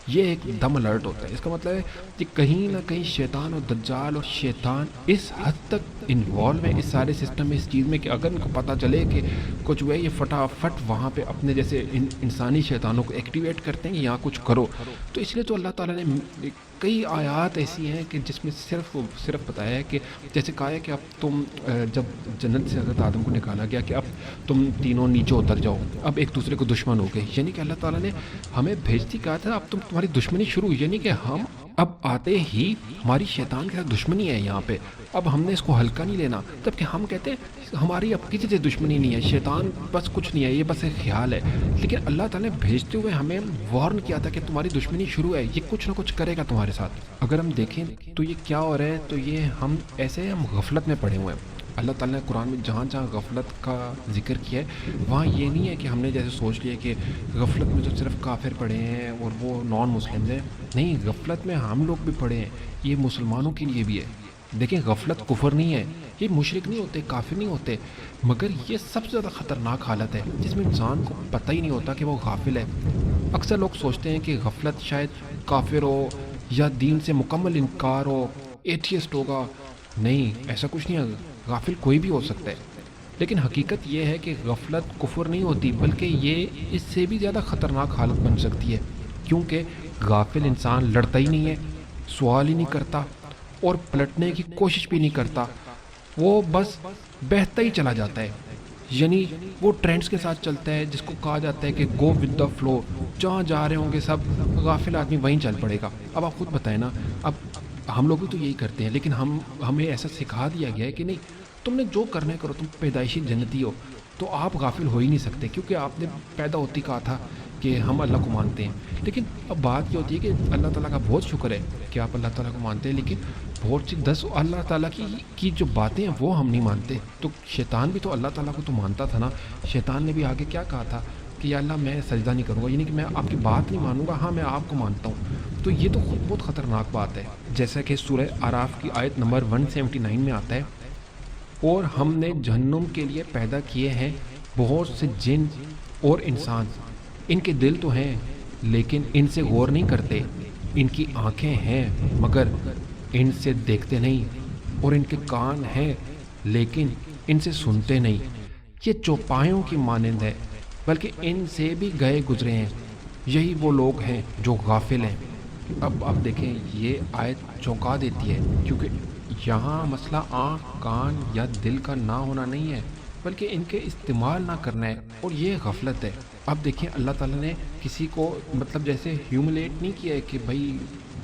یہ ایک دم الرٹ ہوتا ہے، اس کا مطلب ہے کہ کہیں نہ کہیں شیطان اور دجال اور شیطان اس حد تک انوالو ہے اس سارے سسٹم میں، اس چیز میں، کہ اگر ان کو پتہ چلے کہ کچھ ہوئے، یہ فٹافٹ وہاں پہ اپنے جیسے انسانی شیطانوں کو ایکٹیویٹ کرتے ہیں کہ یہاں کچھ کرو۔ تو اس لیے تو اللہ تعالیٰ نے کئی آیات ایسی ہیں کہ جس میں صرف بتایا ہے کہ جیسے کہا ہے کہ اب تم جب جنت سے حضرت آدم کو نکالا گیا کہ اب تم تینوں نیچے اتر جاؤ، اب ایک دوسرے کو دشمن ہو گئے، یعنی کہ اللہ تعالیٰ نے ہمیں بھیجتی کہا تھا اب تمہاری دشمنی شروع ہوئی، یعنی کہ ہم اب آتے ہی ہماری شیطان کے ساتھ دشمنی ہے یہاں پہ، اب ہم نے اس کو ہلکا نہیں لینا، جبکہ ہم کہتے ہیں ہماری اب کسی سے دشمنی نہیں ہے، شیطان بس کچھ نہیں ہے، یہ بس ایک خیال ہے، لیکن اللہ تعالیٰ نے بھیجتے ہوئے ہمیں وارن کیا تھا کہ تمہاری دشمنی شروع ہے، یہ کچھ نہ کچھ کرے گا تمہارے ساتھ۔ اگر ہم دیکھیں تو یہ کیا ہو رہا ہے، تو یہ ہم ایسے ہم غفلت میں پڑے ہوئے ہیں۔ اللہ تعالیٰ نے قرآن میں جہاں جہاں غفلت کا ذکر کیا ہے، وہاں یہ نہیں ہے کہ ہم نے جیسے سوچ لیا کہ غفلت میں تو صرف کافر پڑے ہیں اور وہ نان مسلمز ہیں، نہیں، غفلت میں ہم لوگ بھی پڑے ہیں، یہ مسلمانوں کے لیے بھی ہے۔ دیکھیں غفلت کفر نہیں ہے، یہ مشرک نہیں ہوتے، کافر نہیں ہوتے، مگر یہ سب سے زیادہ خطرناک حالت ہے جس میں انسان کو پتہ ہی نہیں ہوتا کہ وہ غافل ہے۔ اکثر لوگ سوچتے ہیں کہ غفلت شاید کافر ہو یا دین سے مکمل انکار ہو، ایتھیسٹ ہوگا، نہیں، ایسا کچھ نہیں ہے، غافل کوئی بھی ہو سکتا ہے۔ لیکن حقیقت یہ ہے کہ غفلت کفر نہیں ہوتی، بلکہ یہ اس سے بھی زیادہ خطرناک حالت بن سکتی ہے، کیونکہ غافل انسان لڑتا ہی نہیں ہے، سوال ہی نہیں کرتا اور پلٹنے کی کوشش بھی نہیں کرتا، وہ بس بہتا ہی چلا جاتا ہے، یعنی وہ ٹرینڈز کے ساتھ چلتا ہے، جس کو کہا جاتا ہے کہ گو ود دا فلو، جہاں جا رہے ہوں گے سب، غافل آدمی وہیں چل پڑے گا۔ اب آپ خود بتائیں نا، اب ہم لوگ بھی تو یہی کرتے ہیں، لیکن ہمیں ایسا سکھا دیا گیا ہے کہ نہیں، تم نے جو کرنا ہے کرو، تم پیدائشی جنتی ہو، تو آپ غافل ہو ہی نہیں سکتے، کیونکہ آپ نے پیدا ہوتی کہا تھا کہ ہم اللہ کو مانتے ہیں۔ لیکن اب بات یہ ہوتی ہے کہ اللہ تعالیٰ کا بہت شکر ہے کہ آپ اللہ تعالیٰ کو مانتے ہیں، لیکن بہت سی 10 اللہ تعالیٰ کی جو باتیں ہیں وہ ہم نہیں مانتے۔ تو شیطان بھی تو اللہ تعالیٰ کو تو مانتا تھا نا، شیطان نے بھی آگے کیا کہا تھا کہ یا اللہ میں سجدہ نہیں کروں گا، یعنی کہ میں آپ کی بات نہیں مانوں گا، ہاں میں آپ کو مانتا ہوں۔ تو یہ تو خود بہت خطرناک بات ہے، جیسا کہ سورہ اعراف کی آیت نمبر 179 میں آتا ہے، اور ہم نے جہنم کے لیے پیدا کیے ہیں بہت سے جن اور انسان، ان کے دل تو ہیں لیکن ان سے غور نہیں کرتے، ان کی آنکھیں ہیں مگر ان سے دیکھتے نہیں، اور ان کے کان ہیں لیکن ان سے سنتے نہیں، یہ چوپایوں کی مانند ہے بلکہ ان سے بھی گئے گزرے ہیں، یہی وہ لوگ ہیں جو غافل ہیں۔ اب آپ دیکھیں یہ آیت چونکا دیتی ہے، کیونکہ یہاں مسئلہ آنکھ، کان یا دل کا نہ ہونا نہیں ہے، بلکہ ان کے استعمال نہ کرنا ہے، اور یہ غفلت ہے۔ اب دیکھیں اللہ تعالیٰ نے کسی کو مطلب جیسے ہیوملیٹ نہیں کیا ہے کہ بھائی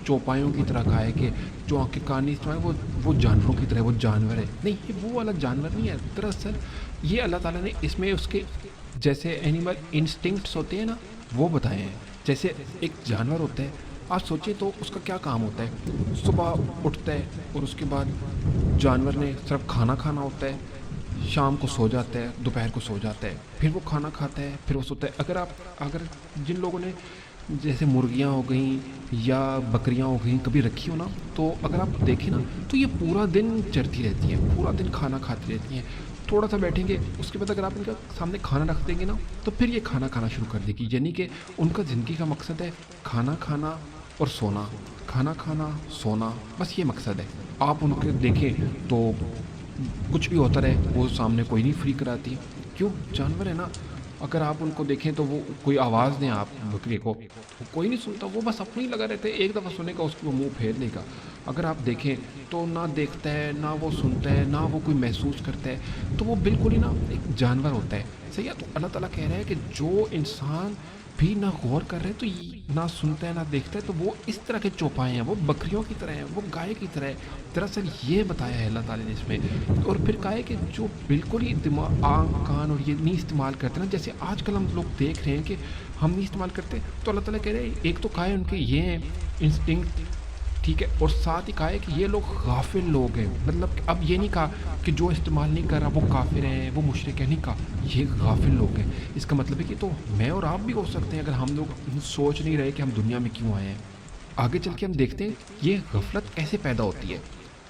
چوپایوں کی طرح کہا ہے کہ جو آنکھ کے کان نہیں استعمال وہ جانوروں کی طرح، وہ جانور ہے، نہیں، یہ وہ والا جانور نہیں ہے، دراصل یہ اللہ تعالیٰ نے اس میں اس کے جیسے اینیمل انسٹنکٹس ہوتے ہیں نا وہ بتائے ہیں، جیسے ایک جانور ہوتا ہے، آپ سوچیں تو اس کا کیا کام ہوتا ہے، صبح اٹھتا ہے اور اس کے بعد جانور نے صرف کھانا کھانا ہوتا ہے، شام کو سو جاتا ہے، دوپہر کو سو جاتا ہے، پھر وہ کھانا کھاتا ہے، پھر وہ سوتا ہے۔ اگر جن لوگوں نے جیسے مرغیاں ہو گئیں یا بکریاں ہو گئیں کبھی رکھی ہو نا، تو اگر آپ دیکھیں نا تو یہ پورا دن چرتی رہتی ہیں، پورا دن کھانا کھاتی رہتی ہیں، تھوڑا سا بیٹھیں گے اس کے بعد اگر آپ ان کا سامنے کھانا رکھ دیں گے نا تو پھر یہ کھانا کھانا شروع کر دے گی، یعنی کہ ان کا زندگی کا مقصد ہے کھانا کھانا اور سونا، کھانا کھانا سونا، بس یہ مقصد ہے۔ آپ ان کے دیکھیں تو کچھ بھی ہوتا رہے وہ سامنے کوئی نہیں فری کراتی، کیوں؟ جانور ہے نا، اگر آپ ان کو دیکھیں تو وہ کوئی آواز دیں آپ بکری کو، وہ کوئی نہیں سنتا، وہ بس اپنی لگا رہتے، ایک دفعہ سنے گا اس کو منہ پھیر لے گا۔ اگر آپ دیکھیں تو نہ دیکھتا ہے، نہ وہ سنتا ہے، نہ وہ کوئی محسوس کرتا ہے، تو وہ بالکل ہی نا ایک جانور ہوتا ہے. صحیح ہے. تو اللہ تعالیٰ کہہ رہا ہے کہ جو انسان بھی نہ غور کر رہے تو نہ سنتا ہے نہ دیکھتا ہے، تو وہ اس طرح کے چوپائے ہیں، وہ بکریوں کی طرح ہیں، وہ گائے کی طرح ہے. دراصل یہ بتایا ہے اللہ تعالیٰ نے اس میں. اور پھر کہا ہے کہ جو بالکل ہی دماغ آنکھ کان اور یہ نہیں استعمال کرتے نا، جیسے آج کل ہم لوگ دیکھ رہے ہیں کہ ہم نہیں استعمال کرتے، تو اللہ تعالیٰ کہہ رہے ہیں ایک تو کہا ہے ان کے یہ ہیں انسٹنکٹ، ٹھیک ہے، اور ساتھ ہی کہا ہے کہ یہ لوگ غافل لوگ ہیں. مطلب کہ اب یہ نہیں کہا کہ جو استعمال نہیں کر رہا وہ کافر ہیں، وہ مشرک ہیں، نہیں کہا، یہ غافل لوگ ہیں. اس کا مطلب ہے کہ تو میں اور آپ بھی ہو سکتے ہیں اگر ہم لوگ سوچ نہیں رہے کہ ہم دنیا میں کیوں آئے ہیں. آگے چل کے ہم دیکھتے ہیں یہ غفلت کیسے پیدا ہوتی ہے.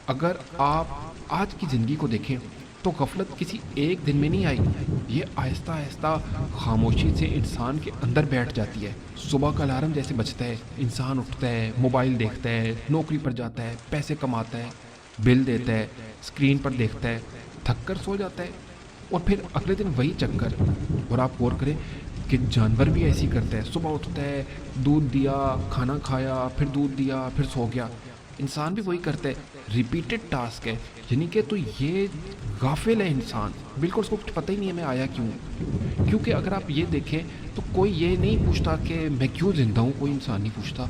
اگر آپ آج کی زندگی کو دیکھیں تو غفلت کسی ایک دن میں نہیں آئی، یہ آہستہ آہستہ خاموشی سے انسان کے اندر بیٹھ جاتی ہے. صبح کا الارم جیسے بجتا ہے، انسان اٹھتا ہے، موبائل دیکھتا ہے، نوکری پر جاتا ہے، پیسے کماتا ہے، بل دیتا ہے، اسکرین پر دیکھتا ہے، تھک کر سو جاتا ہے، اور پھر اگلے دن وہی چکر. اور آپ غور کریں کہ جانور بھی ایسے ہی کرتا ہے، صبح اٹھتا ہے، دودھ دیا، کھانا کھایا، پھر دودھ دیا، پھر سو گیا. انسان بھی وہی کرتا ہے، ریپیٹڈ ٹاسک ہے. یعنی کہ تو یہ غافل ہے انسان، بالکل اس کو کچھ پتہ ہی نہیں ہے میں آیا کیوں. کیونکہ اگر آپ یہ دیکھیں تو کوئی یہ نہیں پوچھتا کہ میں کیوں زندہ ہوں، کوئی انسان نہیں پوچھتا.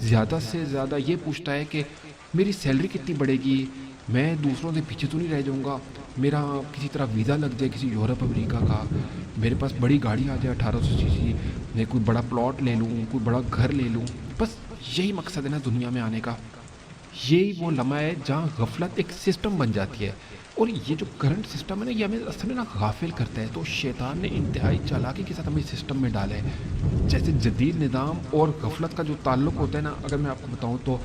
زیادہ سے زیادہ یہ پوچھتا ہے کہ میری سیلری کتنی بڑھے گی، میں دوسروں سے پیچھے تو نہیں رہ جاؤں گا، میرا کسی طرح ویزا لگ جائے کسی یورپ امریکہ کا، میرے پاس بڑی گاڑی آ جائے 1800 سی سی، میں کوئی بڑا پلاٹ لے لوں، کوئی بڑا گھر لے لوں. بس یہی مقصد ہے نا دنیا میں آنے کا. یہی وہ لمحہ ہے جہاں غفلت ایک سسٹم بن جاتی ہے. اور یہ جو کرنٹ سسٹم ہے نا، یہ ہمیں اصل میں نا غافل کرتا ہے. تو شیطان نے انتہائی چالاکی کے ساتھ ہمیں سسٹم میں ڈالا ہے. جیسے جدید نظام اور غفلت کا جو تعلق ہوتا ہے نا، اگر میں آپ کو بتاؤں تو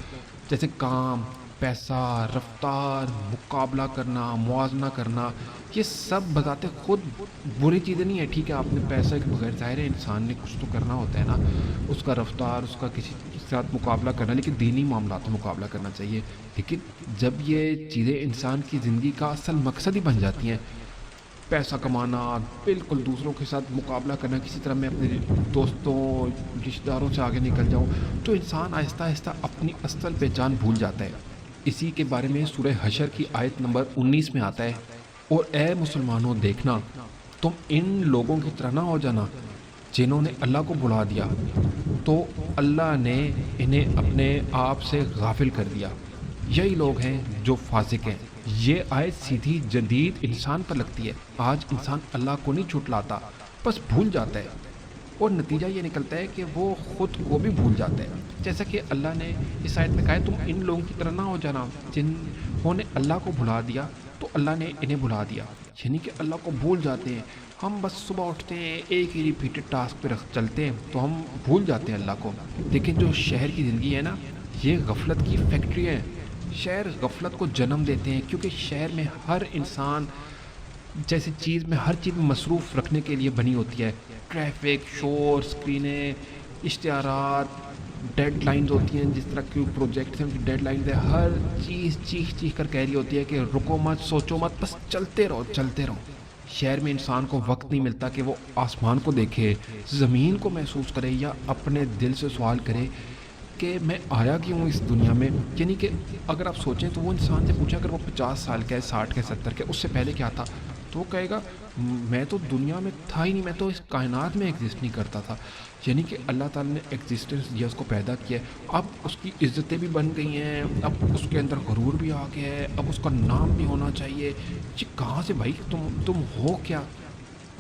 جیسے کام، پیسہ، رفتار، مقابلہ کرنا، موازنہ کرنا، یہ سب بذات خود بری چیزیں نہیں ہیں. ٹھیک ہے، آپ نے پیسہ کے بغیر، ظاہر ہے انسان نے کچھ تو کرنا ہوتا ہے نا، اس کا رفتار، اس کا کسی کے ساتھ مقابلہ کرنا، لیکن دینی معاملات میں مقابلہ کرنا چاہیے. لیکن جب یہ چیزیں انسان کی زندگی کا اصل مقصد ہی بن جاتی ہیں، پیسہ کمانا، بالکل دوسروں کے ساتھ مقابلہ کرنا، کسی طرح میں اپنے دوستوں، رشتہ داروں سے آگے نکل جاؤں، تو انسان آہستہ آہستہ اپنی اصل پہچان بھول جاتا ہے. اسی کے بارے میں سورہ حشر کی آیت نمبر 19 میں آتا ہے، اور اے مسلمانوں دیکھنا، تم ان لوگوں کی طرح نہ ہو جانا جنہوں نے اللہ کو بھلا دیا تو اللہ نے انہیں اپنے آپ سے غافل کر دیا. یہی لوگ ہیں جو فاسق ہیں. یہ آیت سیدھی جدید انسان پر لگتی ہے. آج انسان اللہ کو نہیں جھٹلاتا، بس بھول جاتا ہے، اور نتیجہ یہ نکلتا ہے کہ وہ خود کو بھی بھول جاتا ہے. جیسا کہ اللہ نے اس آیت میں کہا ہے تم ان لوگوں کی طرح نہ ہو جانا جنہوں نے اللہ کو بھلا دیا تو اللہ نے انہیں بھلا دیا. یعنی کہ اللہ کو بھول جاتے ہیں. ہم بس صبح اٹھتے ہیں، ایک ہی ریپیٹڈ ٹاسک پہ چلتے ہیں، تو ہم بھول جاتے ہیں اللہ کو. لیکن جو شہر کی زندگی ہے نا، یہ غفلت کی فیکٹری ہے. شہر غفلت کو جنم دیتے ہیں، کیونکہ شہر میں ہر انسان جیسی چیز میں، ہر چیز میں مصروف رکھنے کے لیے بنی ہوتی ہے. ٹریفک، شور، اسکرینیں، اشتہارات، ڈیڈ لائنز ہوتی ہیں، جس طرح کی پروجیکٹس ہیں ان کی ڈیڈ لائنز ہیں. ہر چیز چیخ چیخ کر کہہ رہی ہوتی ہے کہ رکو مت، سوچو مت، بس چلتے رہو چلتے رہو. شہر میں انسان کو وقت نہیں ملتا کہ وہ آسمان کو دیکھے، زمین کو محسوس کرے، یا اپنے دل سے سوال کرے کہ میں آیا کیوں ہوں اس دنیا میں. یعنی کہ اگر آپ سوچیں تو وہ انسان سے پوچھیں اگر وہ 50 سال کا ہے، 60 کا، 70 کا، اس سے پہلے کیا تھا، تو وہ کہے گا میں تو دنیا میں تھا ہی نہیں، میں تو اس کائنات میں ایگزسٹ نہیں کرتا تھا. یعنی کہ اللہ تعالیٰ نے ایگزسٹنس دیا، اس کو پیدا کیا ہے. اب اس کی عزتیں بھی بن گئی ہیں، اب اس کے اندر غرور بھی آ گیا ہے، اب اس کا نام بھی ہونا چاہیے. یہ کہاں سے بھائی، تم ہو کیا،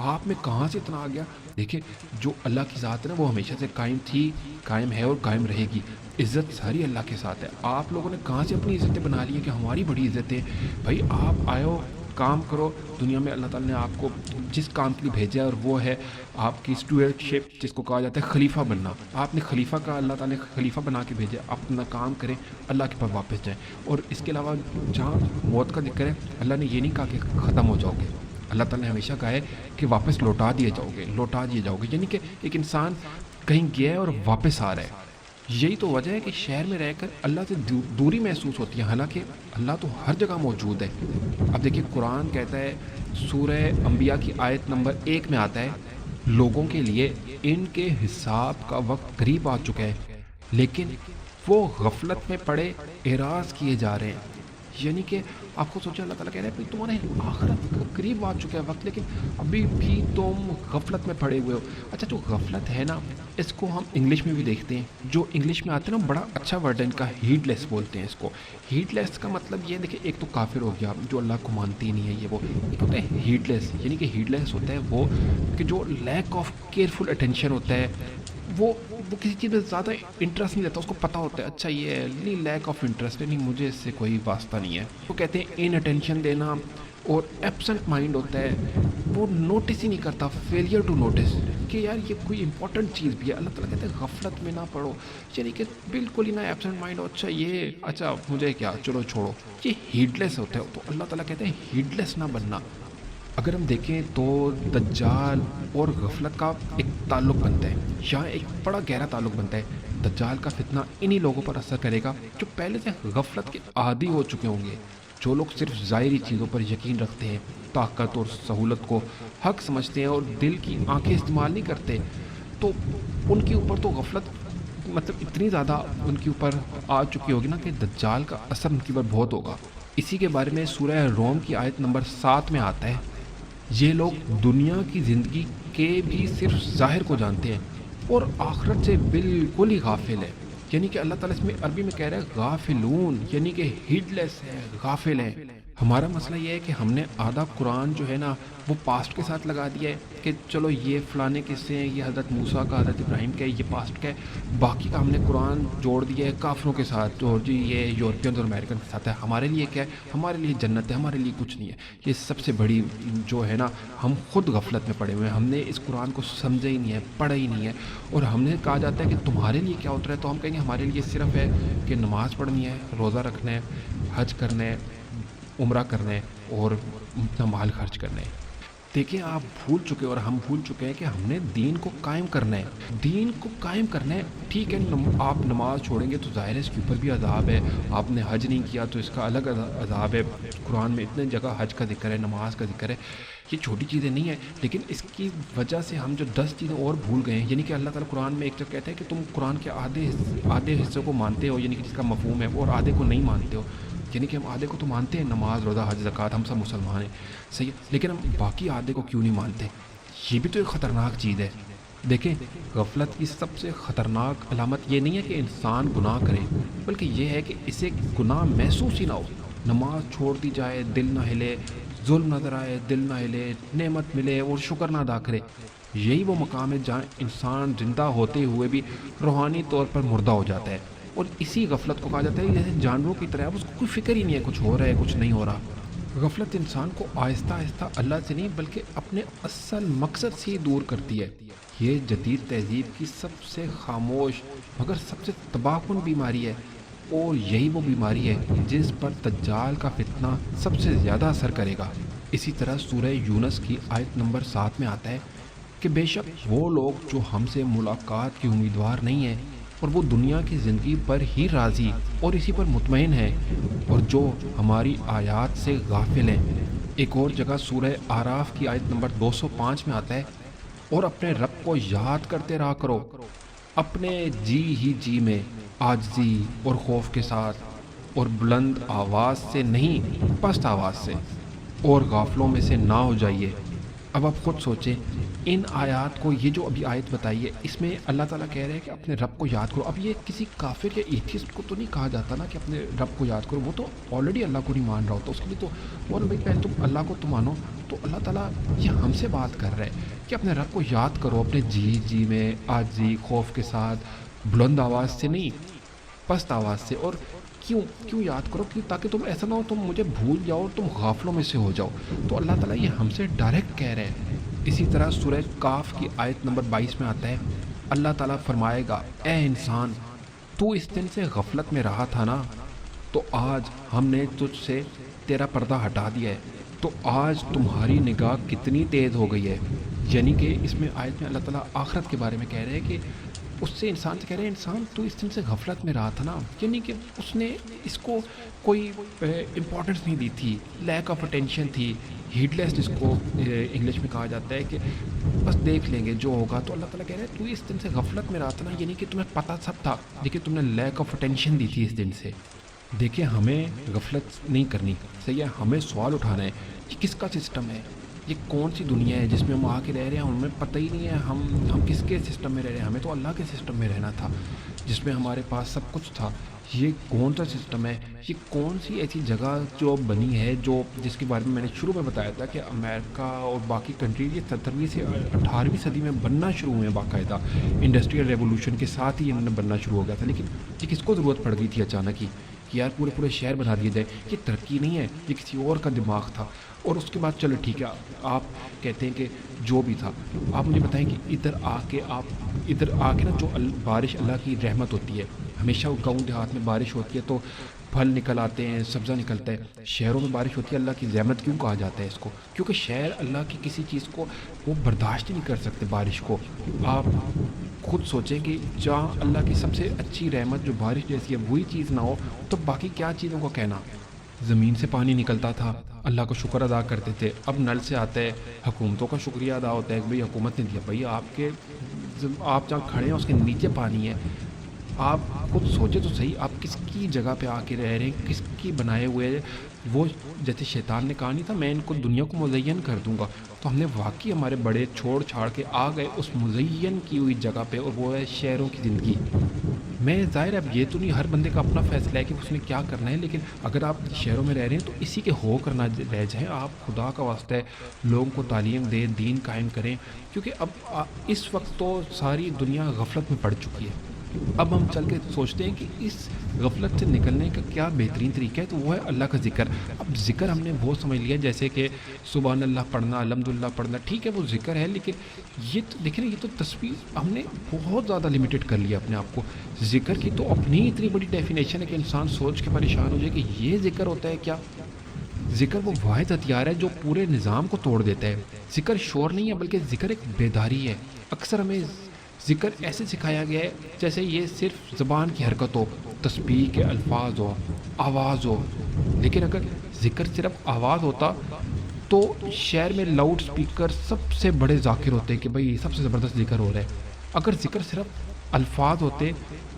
آپ میں کہاں سے اتنا آ گیا. دیکھیں جو اللہ کی ذات ہے نا، وہ ہمیشہ سے قائم تھی، قائم ہے اور قائم رہے گی. عزت ساری اللہ کے ساتھ ہے. آپ لوگوں نے کہاں سے اپنی عزتیں بنا لی ہیں کہ ہماری بڑی عزت ہے. بھائی آپ آئے ہو، کام کرو دنیا میں. اللہ تعالیٰ نے آپ کو جس کام کے لیے بھیجا ہے، اور وہ ہے آپ کی اسٹوئرڈشپ، جس کو کہا جاتا ہے خلیفہ بننا. آپ نے خلیفہ کا، اللہ تعالیٰ نے خلیفہ بنا کے بھیجا. اپنا کام کریں، اللہ کے پاس واپس جائیں. اور اس کے علاوہ جہاں موت کا ذکر ہے، اللہ نے یہ نہیں کہا کہ ختم ہو جاؤ گے. اللہ تعالیٰ نے ہمیشہ کہا ہے کہ واپس لوٹا دیے جاؤ گے، لوٹا دیے جاؤ گے. یعنی کہ ایک انسان کہیں گیا ہے اور واپس آ رہا ہے. یہی تو وجہ ہے کہ شہر میں رہ کر اللہ سے دوری محسوس ہوتی ہے، حالانکہ اللہ تو ہر جگہ موجود ہے. اب دیکھیے قرآن کہتا ہے، سورہ انبیاء کی آیت نمبر 1 میں آتا ہے، لوگوں کے لیے ان کے حساب کا وقت قریب آ چکا ہے، لیکن وہ غفلت میں پڑے اعراض کیے جا رہے ہیں. یعنی کہ آپ کو سوچیں اللہ تعالیٰ کہہ رہے ہیں تمہارے آخرت کا قریب آ چکا ہے وقت، لیکن ابھی بھی تم غفلت میں پڑے ہوئے ہو۔ اچھا جو غفلت ہے نا، اس کو ہم انگلش میں بھی دیکھتے ہیں، جو انگلش میں آتے ہیں نا، بڑا اچھا ورڈ ہے ان کا، ہیڈ لیس بولتے ہیں اس کو۔ ہیڈ لیس کا مطلب یہ دیکھیں، ایک تو کافر ہو گیا جو اللہ کو مانتی نہیں ہے یہ وہ، ایک ہوتا ہے ہیڈ لیس، یعنی کہ ہیڈ لیس ہوتا ہے وہ کہ جو لیک آف کیئرفل اٹینشن ہوتا ہے، وہ کسی چیز میں زیادہ انٹرسٹ نہیں لیتا، اس کو پتہ ہوتا ہے اچھا یہ ہے، نہیں لیک آف انٹرسٹ ہے، نہیں مجھے اس سے کوئی واسطہ نہیں ہے۔ وہ کہتے ہیں ان اٹینشن دینا، اور ایبسنٹ مائنڈ ہوتا ہے، وہ نوٹس ہی نہیں کرتا، فیلئر ٹو نوٹس کہ یار یہ کوئی امپورٹنٹ چیز بھی ہے۔ اللہ تعالیٰ کہتے ہیں غفلت میں نہ پڑو، یعنی کہ بالکل ہی نہ ایبسنٹ مائنڈ ہو، اچھا یہ اچھا مجھے کیا، چلو چھوڑو، یہ ہیڈ لیس ہوتا ہے۔ تو اللہ تعالیٰ کہتے ہیں ہیڈ لیس نہ بننا۔ اگر ہم دیکھیں تو دجال اور غفلت کا ایک تعلق بنتا ہے، یہاں ایک بڑا گہرا تعلق بنتا ہے۔ دجال کا فتنہ انہی لوگوں پر اثر کرے گا جو پہلے سے غفلت کے عادی ہو چکے ہوں گے، جو لوگ صرف ظاہری چیزوں پر یقین رکھتے ہیں، طاقت اور سہولت کو حق سمجھتے ہیں اور دل کی آنکھیں استعمال نہیں کرتے، تو ان کے اوپر تو غفلت مطلب اتنی زیادہ ان کے اوپر آ چکی ہوگی نا کہ دجال کا اثر ان کے اوپر بہت ہوگا۔ اسی کے بارے میں سورہ روم کی آیت نمبر 7 میں آتا ہے، یہ لوگ دنیا کی زندگی کے بھی صرف ظاہر کو جانتے ہیں اور آخرت سے بالکل ہی غافل ہے۔ یعنی کہ اللہ تعالیٰ اس میں عربی میں کہہ رہا ہے غافلون، یعنی کہ ہیڈ لیس ہے، غافل ہیں۔ ہمارا مسئلہ یہ ہے کہ ہم نے آدھا قرآن جو ہے نا وہ پاسٹ کے ساتھ لگا دیا ہے کہ چلو یہ فلانے قصے ہیں، یہ حضرت موسیٰ کا، حضرت ابراہیم کا ہے، یہ پاسٹ کا ہے، باقی کا ہم نے قرآن جوڑ دیا ہے کافروں کے ساتھ، جو جی یہ یورپین اور امریکن کے ساتھ ہے، ہمارے لیے کیا ہے، ہمارے لیے جنت ہے، ہمارے لیے کچھ نہیں ہے۔ یہ سب سے بڑی جو ہے نا، ہم خود غفلت میں پڑے ہوئے ہیں، ہم نے اس قرآن کو سمجھا ہی نہیں ہے، پڑھا ہی نہیں ہے، اور ہم نے کہا جاتا ہے کہ تمہارے لیے کیا اترا ہے، تو ہم کہیں گے ہمارے لیے صرف ہے کہ نماز پڑھنی ہے، روزہ رکھنا ہے، حج کرنا ہے، عمرہ کرنا ہے اور اپنا مال خرچ کرنا ہے۔ دیکھیں آپ بھول چکے اور ہم بھول چکے ہیں کہ ہم نے دین کو قائم کرنا ہے، دین کو قائم کرنا ہے۔ ٹھیک ہے آپ نماز چھوڑیں گے تو ظاہر ہے اس کے اوپر بھی عذاب ہے، آپ نے حج نہیں کیا تو اس کا الگ عذاب ہے، قرآن میں اتنے جگہ حج کا ذکر ہے، نماز کا ذکر ہے، یہ چھوٹی چیزیں نہیں ہیں، لیکن اس کی وجہ سے ہم جو 10 چیزیں اور بھول گئے ہیں۔ یعنی کہ اللہ تعالیٰ قرآن میں ایک جگہ کہتا ہے کہ تم قرآن کے آدھے حصے کو مانتے ہو، یعنی کہ جس کا مفہوم ہے، اور آدھے کو نہیں مانتے ہو۔ یعنی کہ ہم آدھے کو تو مانتے ہیں، نماز روزہ حج زکوٰۃ، ہم سب مسلمان ہیں، صحیح ہے، لیکن ہم باقی آدھے کو کیوں نہیں مانتے؟ یہ بھی تو ایک خطرناک چیز ہے۔ دیکھیں غفلت کی سب سے خطرناک علامت یہ نہیں ہے کہ انسان گناہ کرے، بلکہ یہ ہے کہ اسے گناہ محسوس ہی نہ ہو، نماز چھوڑ دی جائے دل نہ ہلے، ظلم نظر آئے دل نہ ہلے، نعمت ملے اور شکر نہ ادا کرے۔ یہی وہ مقام ہے جہاں انسان زندہ ہوتے ہوئے بھی روحانی طور پر مردہ ہو جاتا ہے، اور اسی غفلت کو کہا جاتا ہے جیسے جانوروں کی طرح اس کو کوئی فکر ہی نہیں ہے کچھ ہو رہا ہے کچھ نہیں ہو رہا۔ غفلت انسان کو آہستہ آہستہ اللہ سے نہیں بلکہ اپنے اصل مقصد سے ہی دور کرتی ہے۔ یہ جدید تہذیب کی سب سے خاموش مگر سب سے تباہ کن بیماری ہے، اور یہی وہ بیماری ہے جس پر دجال کا فتنہ سب سے زیادہ اثر کرے گا۔ اسی طرح سورہ یونس کی آیت نمبر 7 میں آتا ہے کہ بے شک وہ لوگ جو ہم سے ملاقات کی امیدوار نہیں ہیں اور وہ دنیا کی زندگی پر ہی راضی اور اسی پر مطمئن ہیں، اور جو ہماری آیات سے غافل ہیں۔ ایک اور جگہ سورہ اعراف کی آیت نمبر 205 میں آتا ہے، اور اپنے رب کو یاد کرتے رہا کرو اپنے جی ہی جی میں، عاجزی اور خوف کے ساتھ، اور بلند آواز سے نہیں پست آواز سے، اور غافلوں میں سے نہ ہو جائیے۔ اب آپ خود سوچیں ان آیات کو، یہ جو ابھی آیت بتائی ہے اس میں اللہ تعالیٰ کہہ رہے ہیں کہ اپنے رب کو یاد کرو۔ اب یہ کسی کافر یا ایتھیسٹ کو تو نہیں کہا جاتا نا کہ اپنے رب کو یاد کرو، وہ تو آلریڈی اللہ کو نہیں مان رہا ہوتا، اس کے لیے تو وہ بھائی پہلے تم اللہ کو تو مانو۔ تو اللہ تعالیٰ یہ ہم سے بات کر رہا ہے کہ اپنے رب کو یاد کرو اپنے جی جی میں، عاجزی خوف کے ساتھ، بلند آواز سے نہیں پست آواز سے۔ اور کیوں یاد کرو؟ کیوں؟ تاکہ تم ایسا نہ ہو تم مجھے بھول جاؤ اور تم غافلوں میں سے ہو جاؤ۔ تو اللہ تعالیٰ یہ ہم سے ڈائریکٹ کہہ رہے ہیں۔ اسی طرح سورہ کاف کی آیت نمبر 22 میں آتا ہے، اللہ تعالیٰ فرمائے گا اے انسان تو اس دن سے غفلت میں رہا تھا نا، تو آج ہم نے تجھ سے تیرا پردہ ہٹا دیا ہے، تو آج تمہاری نگاہ کتنی تیز ہو گئی ہے۔ یعنی کہ اس میں آیت میں اللہ تعالیٰ آخرت کے بارے میں کہہ رہے ہیں کہ اس سے انسان سے کہہ رہے ہیں انسان تو اس دن سے غفلت میں رہا تھا نا، یعنی کہ اس نے اس کو کوئی امپورٹنس نہیں دی تھی، لیک آف اٹینشن تھی، ہیڈ لیس جس کو انگلش میں کہا جاتا ہے کہ بس دیکھ لیں گے جو ہوگا۔ تو اللہ تعالیٰ کہہ رہے ہیں تو اس دن سے غفلت میں رہا تھا نا، یعنی کہ تمہیں پتہ سب تھا لیکن تم نے لیک آف اٹینشن دی تھی اس دن سے۔ دیکھیں ہمیں غفلت نہیں کرنی، صحیح ہے، ہمیں سوال اٹھانا ہے یہ کس کا سسٹم ہے، یہ کون سی دنیا ہے جس میں ہم آ کے رہ رہے ہیں، ہمیں پتہ ہی نہیں ہے ہم کس کے سسٹم میں رہ رہے ہیں، ہمیں تو اللہ کے سسٹم میں رہنا تھا جس میں ہمارے پاس سب کچھ تھا۔ یہ کون سا سسٹم ہے، یہ کون سی ایسی جگہ جو بنی ہے، جو جس کے بارے میں نے شروع میں بتایا تھا کہ امریکہ اور باقی کنٹریز یہ 17ویں سے 18ویں صدی میں بننا شروع ہوئے ہیں، باقاعدہ انڈسٹریل ریولوشن کے ساتھ ہی انہوں نے بننا شروع ہو گیا تھا، لیکن یہ کس کو ضرورت پڑ گئی تھی اچانک ہی کہ یار پورے پورے شہر بنا دیے جائیں؟ یہ ترقی نہیں ہے، یہ کسی اور کا دماغ تھا۔ اور اس کے بعد چلو ٹھیک ہے، آپ کہتے ہیں کہ جو بھی تھا، آپ مجھے بتائیں کہ ادھر آ کے نا جو بارش اللہ کی رحمت ہوتی ہے، ہمیشہ گاؤں دیہات میں بارش ہوتی ہے تو پھل نکل آتے ہیں، سبزہ نکلتا ہے، شہروں میں بارش ہوتی ہے اللہ کی رحمت کیوں کہا جاتا ہے اس کو؟ کیونکہ شہر اللہ کی کسی چیز کو وہ برداشت نہیں کر سکتے بارش کو۔ آپ خود سوچیں کہ جہاں اللہ کی سب سے اچھی رحمت جو بارش جیسی ہے وہی چیز نہ ہو تو باقی کیا چیزوں کا کہنا؟ زمین سے پانی نکلتا تھا، اللہ کا شکر ادا کرتے تھے، اب نل سے آتا ہے، حکومتوں کا شکریہ ادا ہوتا ہے کہ بھئی حکومت نے دیا، بھئی آپ جہاں کھڑے ہیں اس کے نیچے پانی ہے۔ آپ خود سوچے تو صحیح، آپ کس کی جگہ پہ آ کے رہ رہے ہیں، کس کی بنائے ہوئے وہ؟ جیسے شیطان نے کہا نہیں تھا میں ان کو دنیا کو مزین کر دوں گا، تو ہم نے واقعی ہمارے بڑے چھوڑ چھاڑ کے آ گئے اس مزین کی ہوئی جگہ پہ، اور وہ ہے شہروں کی زندگی۔ میں ظاہر ہے اب یہ تو نہیں، ہر بندے کا اپنا فیصلہ ہے کہ اس نے کیا کرنا ہے، لیکن اگر آپ شہروں میں رہ رہے ہیں تو اسی کے ہو کرنا رہ جائیں، آپ خدا کا واسطہ ہے لوگوں کو تعلیم دیں، دین قائم کریں، کیونکہ اب اس وقت تو ساری دنیا غفلت میں پڑ چکی ہے۔ اب ہم چل کے سوچتے ہیں کہ اس غفلت سے نکلنے کا کیا بہترین طریقہ ہے، تو وہ ہے اللہ کا ذکر۔ اب ذکر ہم نے وہ سمجھ لیا جیسے کہ سبحان اللہ پڑھنا، الحمدللہ پڑھنا، ٹھیک ہے وہ ذکر ہے، لیکن یہ تو دیکھیں نا، یہ تو تصویر ہم نے بہت زیادہ لمیٹڈ کر لیا اپنے آپ کو۔ ذکر کی تو اپنی اتنی بڑی ڈیفینیشن ہے کہ انسان سوچ کے پریشان ہو جائے کہ یہ ذکر ہوتا ہے کیا؟ ذکر وہ واحد ہتھیار ہے جو پورے نظام کو توڑ دیتا ہے۔ ذکر شور نہیں ہے بلکہ ذکر ایک بیداری ہے۔ اکثر ہمیں ذکر ایسے سکھایا گیا ہے جیسے یہ صرف زبان کی حرکت ہو، تسبیح کے الفاظ ہو، آواز ہو، لیکن اگر ذکر صرف آواز ہوتا تو شہر میں لاؤڈ سپیکر سب سے بڑے ذاکر ہوتے کہ بھئی سب سے زبردست ذکر ہو رہا ہے۔ اگر ذکر صرف الفاظ ہوتے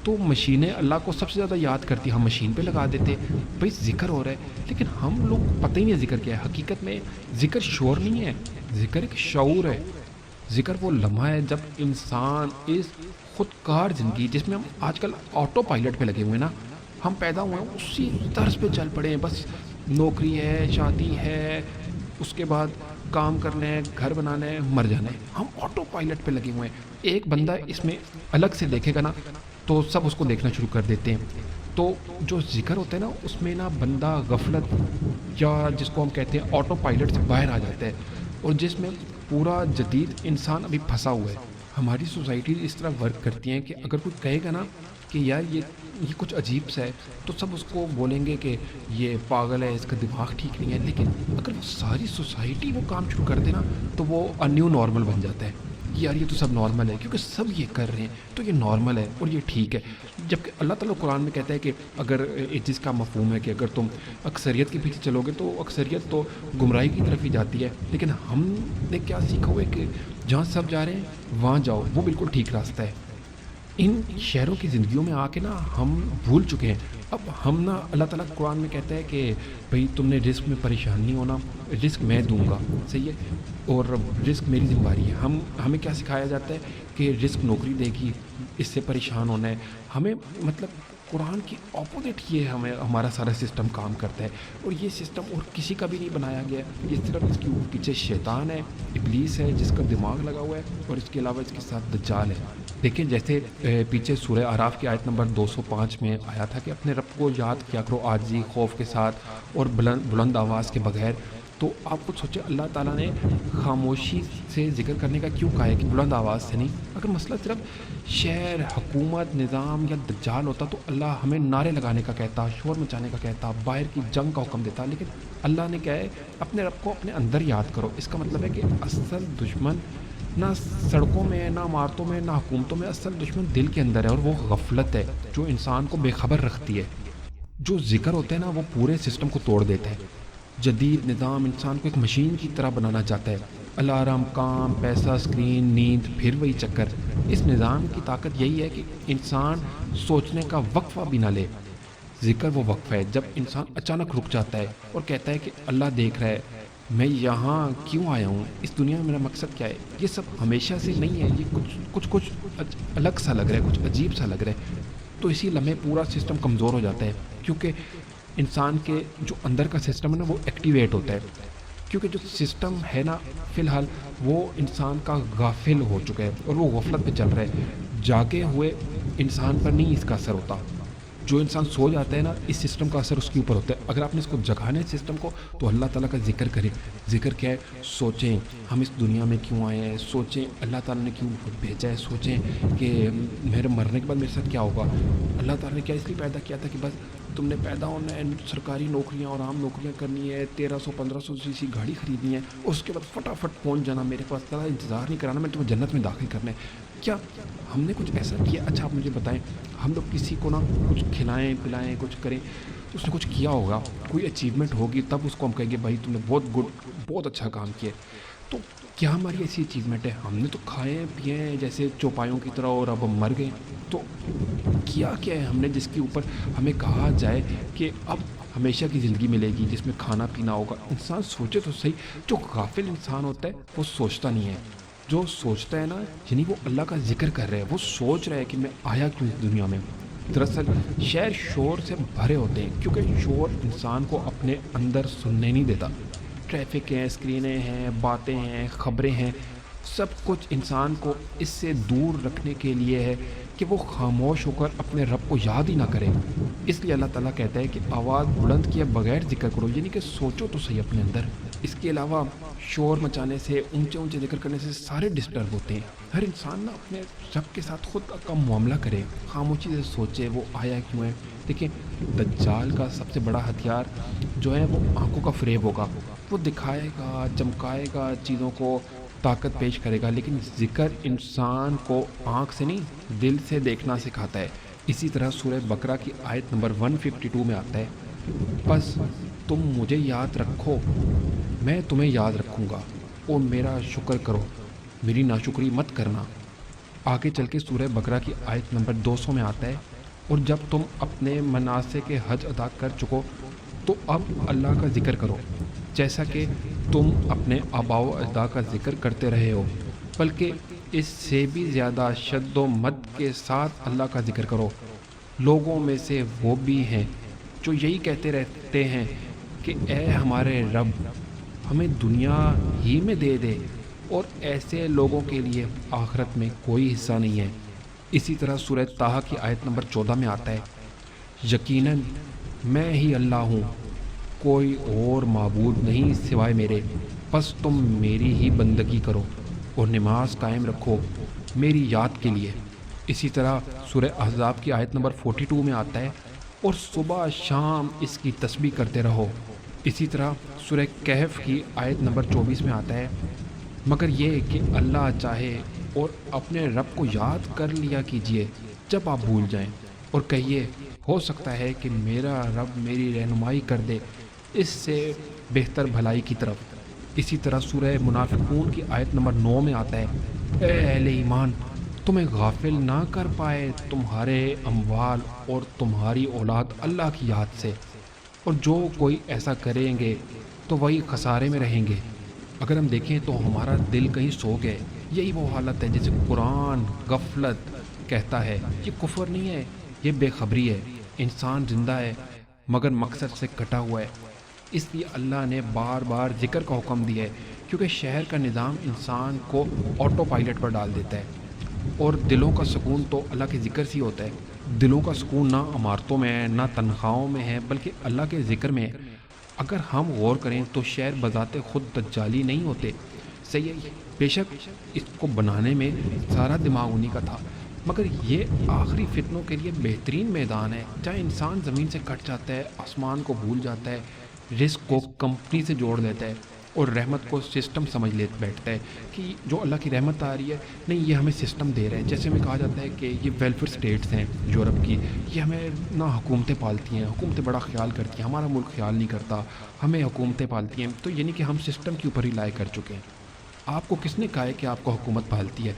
تو مشینیں اللہ کو سب سے زیادہ یاد کرتی، ہم مشین پہ لگا دیتے بھئی ذکر ہو رہا ہے، لیکن ہم لوگ پتہ ہی نہیں ذکر کیا ہے۔ حقیقت میں ذکر شور نہیں ہے، ذکر ایک شعور ہے۔ ذکر وہ لمحہ ہے جب انسان اس خودکار زندگی جس میں ہم آج کل آٹو پائلٹ پہ لگے ہوئے ہیں نا، ہم پیدا ہوئے ہیں اسی طرز پہ چل پڑے ہیں، بس نوکری ہے، شادی ہے، اس کے بعد کام کرنا ہے، گھر بنانا ہے، مر جانا ہے، ہم آٹو پائلٹ پہ لگے ہوئے ہیں۔ ایک بندہ اس میں الگ سے دیکھے گا نا تو سب اس کو دیکھنا شروع کر دیتے ہیں۔ تو جو ذکر ہوتا ہے نا اس میں نا بندہ غفلت یا جس کو ہم کہتے ہیں آٹو پائلٹ سے باہر آ جاتا ہے، اور جس میں پورا جدید انسان ابھی پھنسا ہوا ہے۔ ہماری سوسائٹی اس طرح ورک کرتی ہیں کہ اگر کوئی کہے گا نا کہ یار یہ کچھ عجیب سا ہے تو سب اس کو بولیں گے کہ یہ پاگل ہے، اس کا دماغ ٹھیک نہیں ہے، لیکن اگر وہ ساری سوسائٹی وہ کام شروع کر دے نا تو وہ نیو نارمل بن جاتا ہے۔ یار یہ تو سب نارمل ہے کیونکہ سب یہ کر رہے ہیں تو یہ نارمل ہے اور یہ ٹھیک ہے، جبکہ اللہ تعالیٰ قرآن میں کہتا ہے کہ اگر جس کا مفہوم ہے کہ اگر تم اکثریت کے پیچھے چلو گے تو اکثریت تو گمراہی کی طرف ہی جاتی ہے، لیکن ہم نے کیا سیکھا ہوا ہے کہ جہاں سب جا رہے ہیں وہاں جاؤ، وہ بالکل ٹھیک راستہ ہے۔ ان شہروں کی زندگیوں میں آ کے نا ہم بھول چکے ہیں۔ اب ہم نا اللہ تعالیٰ قرآن میں کہتا ہے کہ بھئی تم نے رزق میں پریشان نہیں ہونا، رزق میں دوں گا، صحیح ہے، اور رزق میری ذمہ داری ہے۔ ہمیں کیا سکھایا جاتا ہے کہ رزق نوکری دے گی، اس سے پریشان ہونا ہے ہمیں، مطلب قرآن کی اپوزٹ یہ ہمارا سارا سسٹم کام کرتا ہے، اور یہ سسٹم اور کسی کا بھی نہیں بنایا گیا ہے، یہ صرف اس کے پیچھے شیطان ہے، ابلیس ہے جس کا دماغ لگا ہوا ہے، اور اس کے علاوہ اس کے ساتھ دجال ہے۔ دیکھیں جیسے پیچھے سورہ اعراف کی آیت نمبر 205 میں آیا تھا کہ اپنے رب کو یاد کیا کرو عاجزی خوف کے ساتھ اور بلند آواز کے بغیر، تو آپ خود سوچیں اللہ تعالیٰ نے خاموشی سے ذکر کرنے کا کیوں کہا ہے کہ بلند آواز سے نہیں؟ اگر مسئلہ صرف شہر، حکومت، نظام یا دجال ہوتا تو اللہ ہمیں نعرے لگانے کا کہتا، شور مچانے کا کہتا، باہر کی جنگ کا حکم دیتا، لیکن اللہ نے کہا ہے اپنے رب کو اپنے اندر یاد کرو۔ اس کا مطلب ہے کہ اصل دشمن نہ سڑکوں میں، نہ عمارتوں میں، نہ حکومتوں میں، اصل دشمن دل کے اندر ہے، اور وہ غفلت ہے جو انسان کو بے خبر رکھتی ہے۔ جو ذکر ہوتا ہے نا وہ پورے سسٹم کو توڑ دیتا ہے۔ جدید نظام انسان کو ایک مشین کی طرح بنانا چاہتا ہے، الارم، کام، پیسہ، اسکرین، نیند، پھر وہی چکر۔ اس نظام کی طاقت یہی ہے کہ انسان سوچنے کا وقفہ بھی نہ لے۔ ذکر وہ وقفہ ہے جب انسان اچانک رک جاتا ہے اور کہتا ہے کہ اللہ دیکھ رہا ہے، میں یہاں کیوں آیا ہوں، اس دنیا میں میرا مقصد کیا ہے۔ یہ سب ہمیشہ سے نہیں ہے، یہ کچھ الگ سا لگ رہا ہے، کچھ عجیب سا لگ رہا ہے۔ تو اسی لمحے پورا سسٹم کمزور ہو جاتا ہے، کیونکہ انسان کے جو اندر کا سسٹم ہے نا وہ ایکٹیویٹ ہوتا ہے، کیونکہ جو سسٹم ہے نا فی الحال وہ انسان کا غافل ہو چکا ہے اور وہ غفلت پہ چل رہا ہے۔ جاگے ہوئے انسان پر نہیں اس کا اثر ہوتا، جو انسان سو جاتا ہے نا اس سسٹم کا اثر اس کے اوپر ہوتا ہے۔ اگر آپ نے اس کو جگانا ہے سسٹم کو تو اللہ تعالیٰ کا ذکر کریں۔ ذکر کیا ہے؟ سوچیں ہم اس دنیا میں کیوں آئے ہیں، سوچیں اللہ تعالیٰ نے کیوں بھیجا ہے، سوچیں کہ میرے مرنے کے بعد میرے ساتھ کیا ہوگا۔ اللہ تعالیٰ نے کیا اس لیے پیدا کیا تھا کہ بس تم نے پیدا ہونا ہے، سرکاری نوکریاں اور عام نوکریاں کرنی ہے، 1300-1500 سی سی گاڑی خریدنی ہے اور اس کے بعد فٹافٹ پہنچ جانا میرے پاس، ذرا انتظار نہیں کرانا، میں تمہیں جنت میں داخل کرنا ہے۔ کیا ہم نے کچھ ایسا کیا؟ اچھا آپ مجھے بتائیں، ہم لوگ کسی کو نا کچھ کھلائیں پلائیں کچھ کریں تو اس نے کچھ کیا ہوگا، کوئی اچیومنٹ ہوگی، تب اس کو ہم کہیں گے بھائی تم نے بہت اچھا کام کیا۔ تو کیا ہماری ایسی اچیومنٹ ہے؟ ہم نے تو کھائے پیے ہیں جیسے چوپایوں کی طرح اور اب ہم مر گئے۔ تو کیا ہے ہم نے جس کے اوپر ہمیں کہا جائے کہ اب ہمیشہ کی زندگی ملے گی جس میں کھانا پینا ہوگا؟ انسان سوچے تو صحیح۔ جو غافل انسان ہوتا ہے وہ سوچتا نہیں ہے، جو سوچتا ہے نا یعنی وہ اللہ کا ذکر کر رہا ہے، وہ سوچ رہا ہے کہ میں آیا کیوں اس دنیا میں۔ دراصل شہر شور سے بھرے ہوتے ہیں کیونکہ شور انسان کو اپنے اندر سننے نہیں دیتا۔ ٹریفک ہیں، اسکرینیں ہیں، باتیں ہیں، خبریں ہیں، سب کچھ انسان کو اس سے دور رکھنے کے لیے ہے کہ وہ خاموش ہو کر اپنے رب کو یاد ہی نہ کرے۔ اس لیے اللہ تعالیٰ کہتا ہے کہ آواز بلند کیے بغیر ذکر کرو، یعنی کہ سوچو تو صحیح اپنے اندر۔ اس کے علاوہ شور مچانے سے، اونچے ذکر کرنے سے سارے ڈسٹرب ہوتے ہیں۔ ہر انسان نا اپنے رب کے ساتھ خود کا معاملہ کرے، خاموشی سے سوچے وہ آیا کیوں ہے۔ دیکھیں دجال کا سب سے بڑا ہتھیار جو ہے وہ آنکھوں کا فریب ہوگا، وہ دکھائے گا، چمکائے گا چیزوں کو، طاقت پیش کرے گا، لیکن ذکر انسان کو آنکھ سے نہیں دل سے دیکھنا سکھاتا ہے۔ اسی طرح سورہ بقرہ کی آیت نمبر 152 میں آتا ہے، بس تم مجھے یاد رکھو میں تمہیں یاد رکھوں گا اور میرا شکر کرو، میری ناشکری مت کرنا۔ آگے چل کے سورہ بقرہ کی آیت نمبر 200 میں آتا ہے، اور جب تم اپنے مناسک حج ادا کر چکو تو اب اللہ کا ذکر کرو جیسا کہ تم اپنے آباء و اجداد کا ذکر کرتے رہے ہو، بلکہ اس سے بھی زیادہ شد و مد کے ساتھ اللہ کا ذکر کرو۔ لوگوں میں سے وہ بھی ہیں جو یہی کہتے رہتے ہیں کہ اے ہمارے رب ہمیں دنیا ہی میں دے دے، اور ایسے لوگوں کے لیے آخرت میں کوئی حصہ نہیں ہے۔ اسی طرح سورہ طٰہٰ کی آیت نمبر 14 میں آتا ہے، یقیناً میں ہی اللہ ہوں، کوئی اور معبود نہیں سوائے میرے، بس تم میری ہی بندگی کرو اور نماز قائم رکھو میری یاد کے لیے۔ اسی طرح سورہ احزاب کی آیت نمبر 42 میں آتا ہے، اور صبح شام اس کی تسبیح کرتے رہو۔ اسی طرح سورہ کہف کی آیت نمبر 24 میں آتا ہے، مگر یہ کہ اللہ چاہے اور اپنے رب کو یاد کر لیا کیجئے جب آپ بھول جائیں، اور کہیے ہو سکتا ہے کہ میرا رب میری رہنمائی کر دے اس سے بہتر بھلائی کی طرف۔ اسی طرح سورہ منافقون کی آیت نمبر 9 میں آتا ہے، اے اہل ایمان تمہیں غافل نہ کر پائے تمہارے اموال اور تمہاری اولاد اللہ کی یاد سے، اور جو کوئی ایسا کریں گے تو وہی خسارے میں رہیں گے۔ اگر ہم دیکھیں تو ہمارا دل کہیں سو گئے، یہی وہ حالت ہے جسے قرآن غفلت کہتا ہے۔ یہ کفر نہیں ہے، یہ بے خبری ہے۔ انسان زندہ ہے مگر مقصد سے کٹا ہوا ہے، اس لیے اللہ نے بار بار ذکر کا حکم دیا ہے، کیونکہ شہر کا نظام انسان کو آٹو پائلٹ پر ڈال دیتا ہے، اور دلوں کا سکون تو اللہ کے ذکر سے ہی ہوتا ہے۔ دلوں کا سکون نہ عمارتوں میں ہے، نہ تنخواہوں میں ہے، بلکہ اللہ کے ذکر میں ہے۔ اگر ہم غور کریں تو شہر بذات خود دجالی نہیں ہوتے، صحیح ہے، بے شک اس کو بنانے میں سارا دماغ انہی کا تھا، مگر یہ آخری فتنوں کے لیے بہترین میدان ہے جہاں انسان زمین سے کٹ جاتا ہے، آسمان کو بھول جاتا ہے، رزق کو کمپنی سے جوڑ لیتا ہے، اور رحمت کو سسٹم سمجھ لے بیٹھتا ہے کہ جو اللہ کی رحمت آ رہی ہے نہیں یہ ہمیں سسٹم دے رہے ہیں۔ جیسے ہمیں کہا جاتا ہے کہ یہ ویلفیئر سٹیٹس ہیں یورپ کی، یہ ہمیں نہ حکومتیں پالتی ہیں، حکومتیں بڑا خیال کرتی ہیں، ہمارا ملک خیال نہیں کرتا، ہمیں حکومتیں پالتی ہیں، تو یعنی کہ ہم سسٹم کے اوپر ہی لائے کر چکے ہیں۔ آپ کو کس نے کہا ہے کہ آپ کو حکومت پالتی ہے؟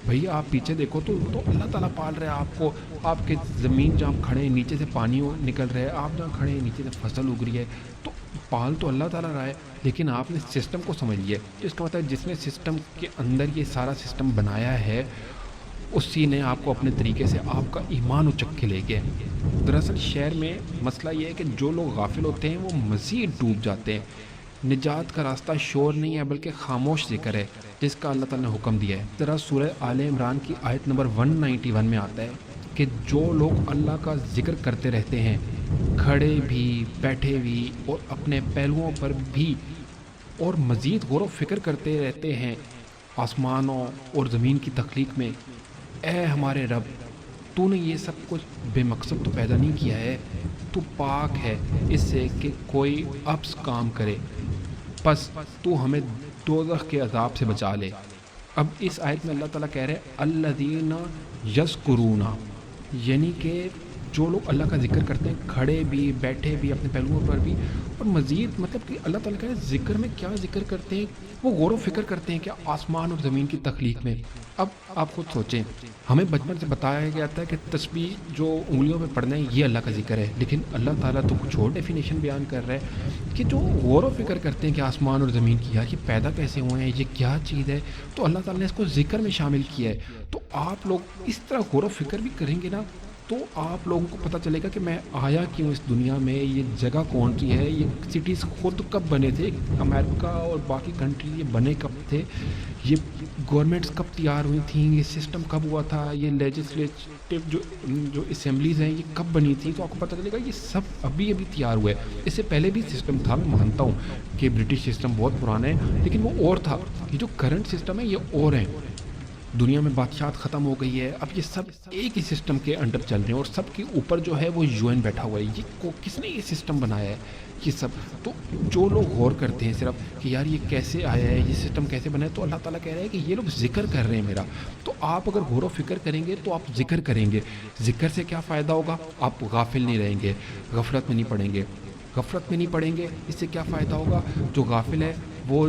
بھئی آپ پیچھے دیکھو تو اللہ تعالیٰ پال رہا ہے آپ کو. آپ کے زمین جہاں کھڑے ہیں نیچے سے پانی نکل رہا ہے, آپ جہاں کھڑے ہیں نیچے سے فصل اگ رہی ہے, تو پال تو اللہ تعالیٰ رہا ہے. لیکن آپ نے سسٹم کو سمجھ لیا. اس کا مطلب ہے جس نے سسٹم کے اندر یہ سارا سسٹم بنایا ہے اسی نے آپ کو اپنے طریقے سے آپ کا ایمان اچک کے لے گیا. دراصل شہر میں مسئلہ یہ ہے کہ جو لوگ غافل ہوتے ہیں وہ مزید ڈوب جاتے ہیں. نجات کا راستہ شور نہیں ہے بلکہ خاموش ذکر ہے جس کا اللہ تعالیٰ نے حکم دیا ہے. ذرا سورہ آل عمران کی آیت نمبر 191 میں آتا ہے کہ جو لوگ اللہ کا ذکر کرتے رہتے ہیں, کھڑے بھی, بیٹھے بھی اور اپنے پہلوؤں پر بھی, اور مزید غور و فکر کرتے رہتے ہیں آسمانوں اور زمین کی تخلیق میں, اے ہمارے رب تو نے یہ سب کچھ بے مقصد تو پیدا نہیں کیا ہے, تو پاک ہے اس سے کہ کوئی اپس کام کرے, پس تو ہمیں دوزخ کے عذاب سے بچا لے. اب اس آیت میں اللہ تعالیٰ کہہ رہے ہیں الذین یذکرون, یعنی کہ جو لوگ اللہ کا ذکر کرتے ہیں کھڑے بھی, بیٹھے بھی, اپنے پہلوؤں پر بھی, اور مزید مطلب کہ اللہ تعالیٰ کہہ رہے ہیں ذکر میں کیا ذکر کرتے ہیں, وہ غور و فکر کرتے ہیں کہ آسمان اور زمین کی تخلیق میں. اب آپ خود سوچیں, ہمیں بچپن سے بتایا گیا تھا کہ تسبیح جو انگلیوں پہ پڑھنا ہے یہ اللہ کا ذکر ہے, لیکن اللہ تعالیٰ تو کچھ اور ڈیفینیشن بیان کر رہا ہے کہ جو غور و فکر کرتے ہیں کہ آسمان اور زمین کی, یار یہ پیدا کیسے ہوئے ہیں, یہ کیا چیز ہے, تو اللہ تعالیٰ نے اس کو ذکر میں شامل کیا ہے. تو آپ لوگ اس طرح غور و فکر بھی کریں گے نا تو آپ لوگوں کو پتہ چلے گا کہ میں آیا کیوں اس دنیا میں, یہ جگہ کون سی ہے, یہ سٹیز خود کب بنے تھے, امریکہ اور باقی کنٹری یہ بنے کب تھے, یہ گورنمنٹس کب تیار ہوئی تھیں, یہ سسٹم کب ہوا تھا, یہ لیجسلیٹو جو اسمبلیز ہیں یہ کب بنی تھیں. تو آپ کو پتہ چلے گا یہ سب ابھی تیار ہوا ہے. اس سے پہلے بھی سسٹم تھا, میں مانتا ہوں کہ برٹش سسٹم بہت پرانا ہے لیکن وہ اور تھا. یہ جو کرنٹ سسٹم ہے یہ اور ہے. دنیا میں بادشاہت ختم ہو گئی ہے, اب یہ سب ایک ہی سسٹم کے انڈر چل رہے ہیں اور سب کے اوپر جو ہے وہ UN بیٹھا ہوا ہے. یہ کس نے یہ سسٹم بنایا ہے یہ سب. تو جو لوگ غور کرتے ہیں صرف کہ یار یہ کیسے آیا ہے, یہ سسٹم کیسے بنا ہے, تو اللہ تعالیٰ کہہ رہا ہے کہ یہ لوگ ذکر کر رہے ہیں میرا. تو آپ اگر غور و فکر کریں گے تو آپ ذکر کریں گے. ذکر سے کیا فائدہ ہوگا, آپ غافل نہیں رہیں گے, غفلت میں نہیں پڑیں گے. غفلت میں نہیں پڑیں گے, اس سے کیا فائدہ ہوگا, جو غافل ہے وہ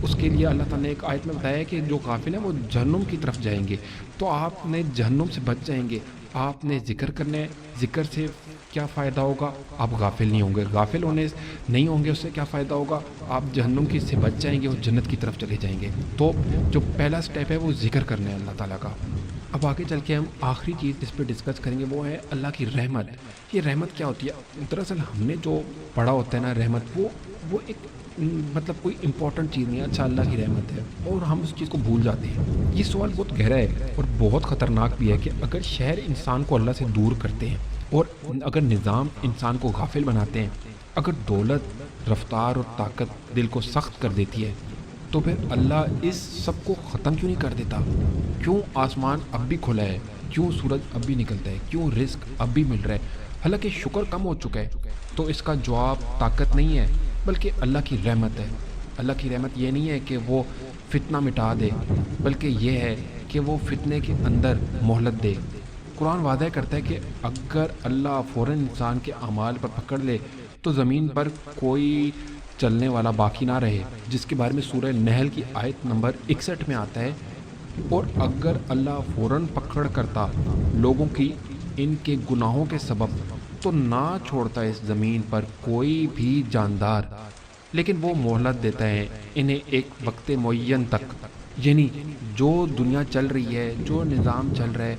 اس کے لیے اللہ تعالیٰ نے ایک آیت میں بتایا ہے کہ جو غافل ہیں وہ جہنم کی طرف جائیں گے. تو آپ نے جہنم سے بچ جائیں گے. آپ نے ذکر کرنا ہے, ذکر سے کیا فائدہ ہوگا, آپ غافل نہیں ہوں گے. غافل ہونے نہیں ہوں گے, اس سے کیا فائدہ ہوگا, آپ جہنم کی سے بچ جائیں گے اور جنت کی طرف چلے جائیں گے. تو جو پہلا سٹیپ ہے وہ ذکر کرنا ہے اللہ تعالیٰ کا. اب آگے چل کے ہم آخری چیز جس پہ ڈسکس کریں گے وہ ہے اللہ کی رحمت. یہ رحمت کیا ہوتی ہے؟ دراصل ہم نے جو پڑھا ہوتا ہے نا رحمت, وہ ایک مطلب کوئی امپورٹنٹ چیز نہیں ہے. اچھا اللہ کی رحمت ہے اور ہم اس چیز کو بھول جاتے ہیں. یہ سوال بہت گہرا ہے اور بہت خطرناک بھی ہے کہ اگر شہر انسان کو اللہ سے دور کرتے ہیں اور اگر نظام انسان کو غافل بناتے ہیں, اگر دولت, رفتار اور طاقت دل کو سخت کر دیتی ہے, تو پھر اللہ اس سب کو ختم کیوں نہیں کر دیتا؟ کیوں آسمان اب بھی کھلا ہے, کیوں سورج اب بھی نکلتا ہے, کیوں رزق اب بھی مل رہا ہے حالانکہ شکر کم ہو چکا ہے؟ تو اس کا جواب طاقت نہیں ہے بلکہ اللہ کی رحمت ہے. اللہ کی رحمت یہ نہیں ہے کہ وہ فتنہ مٹا دے, بلکہ یہ ہے کہ وہ فتنے کے اندر مہلت دے. قرآن واضح کرتا ہے کہ اگر اللہ فوراً انسان کے اعمال پر پکڑ لے تو زمین پر کوئی چلنے والا باقی نہ رہے, جس کے بارے میں سورہ نحل کی آیت نمبر 61 میں آتا ہے. اور اگر اللہ فوراً پکڑ کرتا لوگوں کی ان کے گناہوں کے سبب تو نہ چھوڑتا اس زمین پر کوئی بھی جاندار, لیکن وہ مہلت دیتا ہے انہیں ایک وقت معین تک. یعنی جو دنیا چل رہی ہے, جو نظام چل رہا ہے,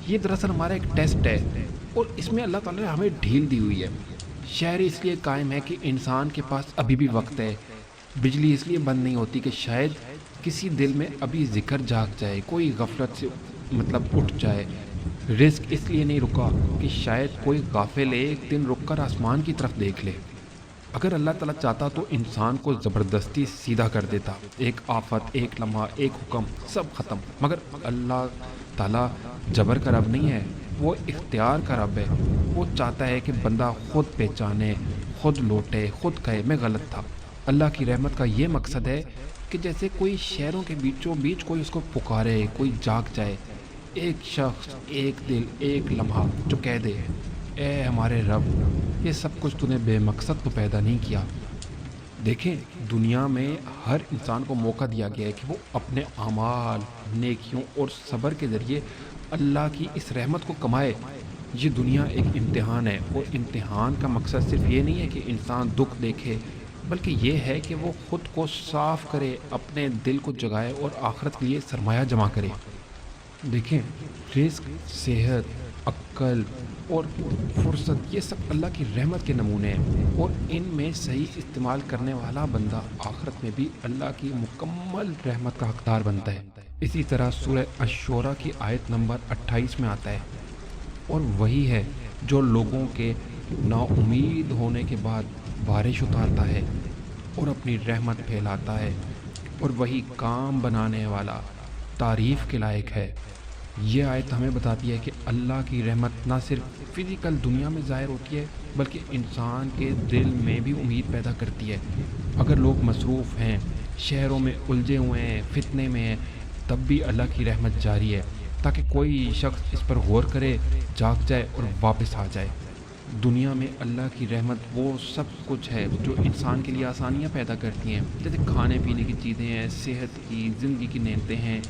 یہ دراصل ہمارا ایک ٹیسٹ ہے اور اس میں اللہ تعالیٰ نے ہمیں ڈھیل دی ہوئی ہے. شہر اس لیے قائم ہے کہ انسان کے پاس ابھی بھی وقت ہے. بجلی اس لیے بند نہیں ہوتی کہ شاید کسی دل میں ابھی ذکر جاگ جائے, کوئی غفلت سے مطلب اٹھ جائے. رزق اس لیے نہیں رکا کہ شاید کوئی غافل ایک دن رک کر آسمان کی طرف دیکھ لے. اگر اللہ تعالیٰ چاہتا تو انسان کو زبردستی سیدھا کر دیتا, ایک آفت, ایک لمحہ, ایک حکم, سب ختم. مگر اللہ تعالیٰ جبر کا رب نہیں ہے, وہ اختیار کا رب ہے. وہ چاہتا ہے کہ بندہ خود پہچانے, خود لوٹے, خود کہے میں غلط تھا. اللہ کی رحمت کا یہ مقصد ہے کہ جیسے کوئی شہروں کے بیچوں بیچ کوئی اس کو پکارے, کوئی جاگ جائے, ایک شخص, ایک دل, ایک لمحہ جو کہہ دے اے ہمارے رب یہ سب کچھ تو نے بے مقصد تو پیدا نہیں کیا, دیکھیں، دنیا میں ہر انسان کو موقع دیا گیا ہے کہ وہ اپنے اعمال، نیکیوں اور صبر کے ذریعے اللہ کی اس رحمت کو کمائے۔ یہ دنیا ایک امتحان ہے، اور امتحان کا مقصد صرف یہ نہیں ہے کہ انسان دکھ دیکھے، بلکہ یہ ہے کہ وہ خود کو صاف کرے، اپنے دل کو جگائے اور آخرت کے لیے سرمایہ جمع کرے۔ دیکھیں، رزق، صحت، عقل اور فرصت، یہ سب اللہ کی رحمت کے نمونے ہیں، اور ان میں صحیح استعمال کرنے والا بندہ آخرت میں بھی اللہ کی مکمل رحمت کا حقدار بنتا ہے۔ اسی طرح سورہ الشورى کی آیت نمبر 28 میں آتا ہے، اور وہی ہے جو لوگوں کے نا امید ہونے کے بعد بارش اتارتا ہے اور اپنی رحمت پھیلاتا ہے، اور وہی کام بنانے والا تعریف کے لائق ہے۔ یہ آیت ہمیں بتاتی ہے کہ اللہ کی رحمت نہ صرف فزیکل دنیا میں ظاہر ہوتی ہے، بلکہ انسان کے دل میں بھی امید پیدا کرتی ہے۔ اگر لوگ مصروف ہیں، شہروں میں الجھے ہوئے ہیں، فتنے میں ہیں، تب بھی اللہ کی رحمت جاری ہے، تاکہ کوئی شخص اس پر غور کرے، جاگ جائے اور واپس آ جائے۔ دنیا میں اللہ کی رحمت وہ سب کچھ ہے جو انسان کے لیے آسانیاں پیدا کرتی ہیں، جیسے کھانے پینے کی چیزیں ہیں، صحت کی، زندگی کی نعمتیں ہیں،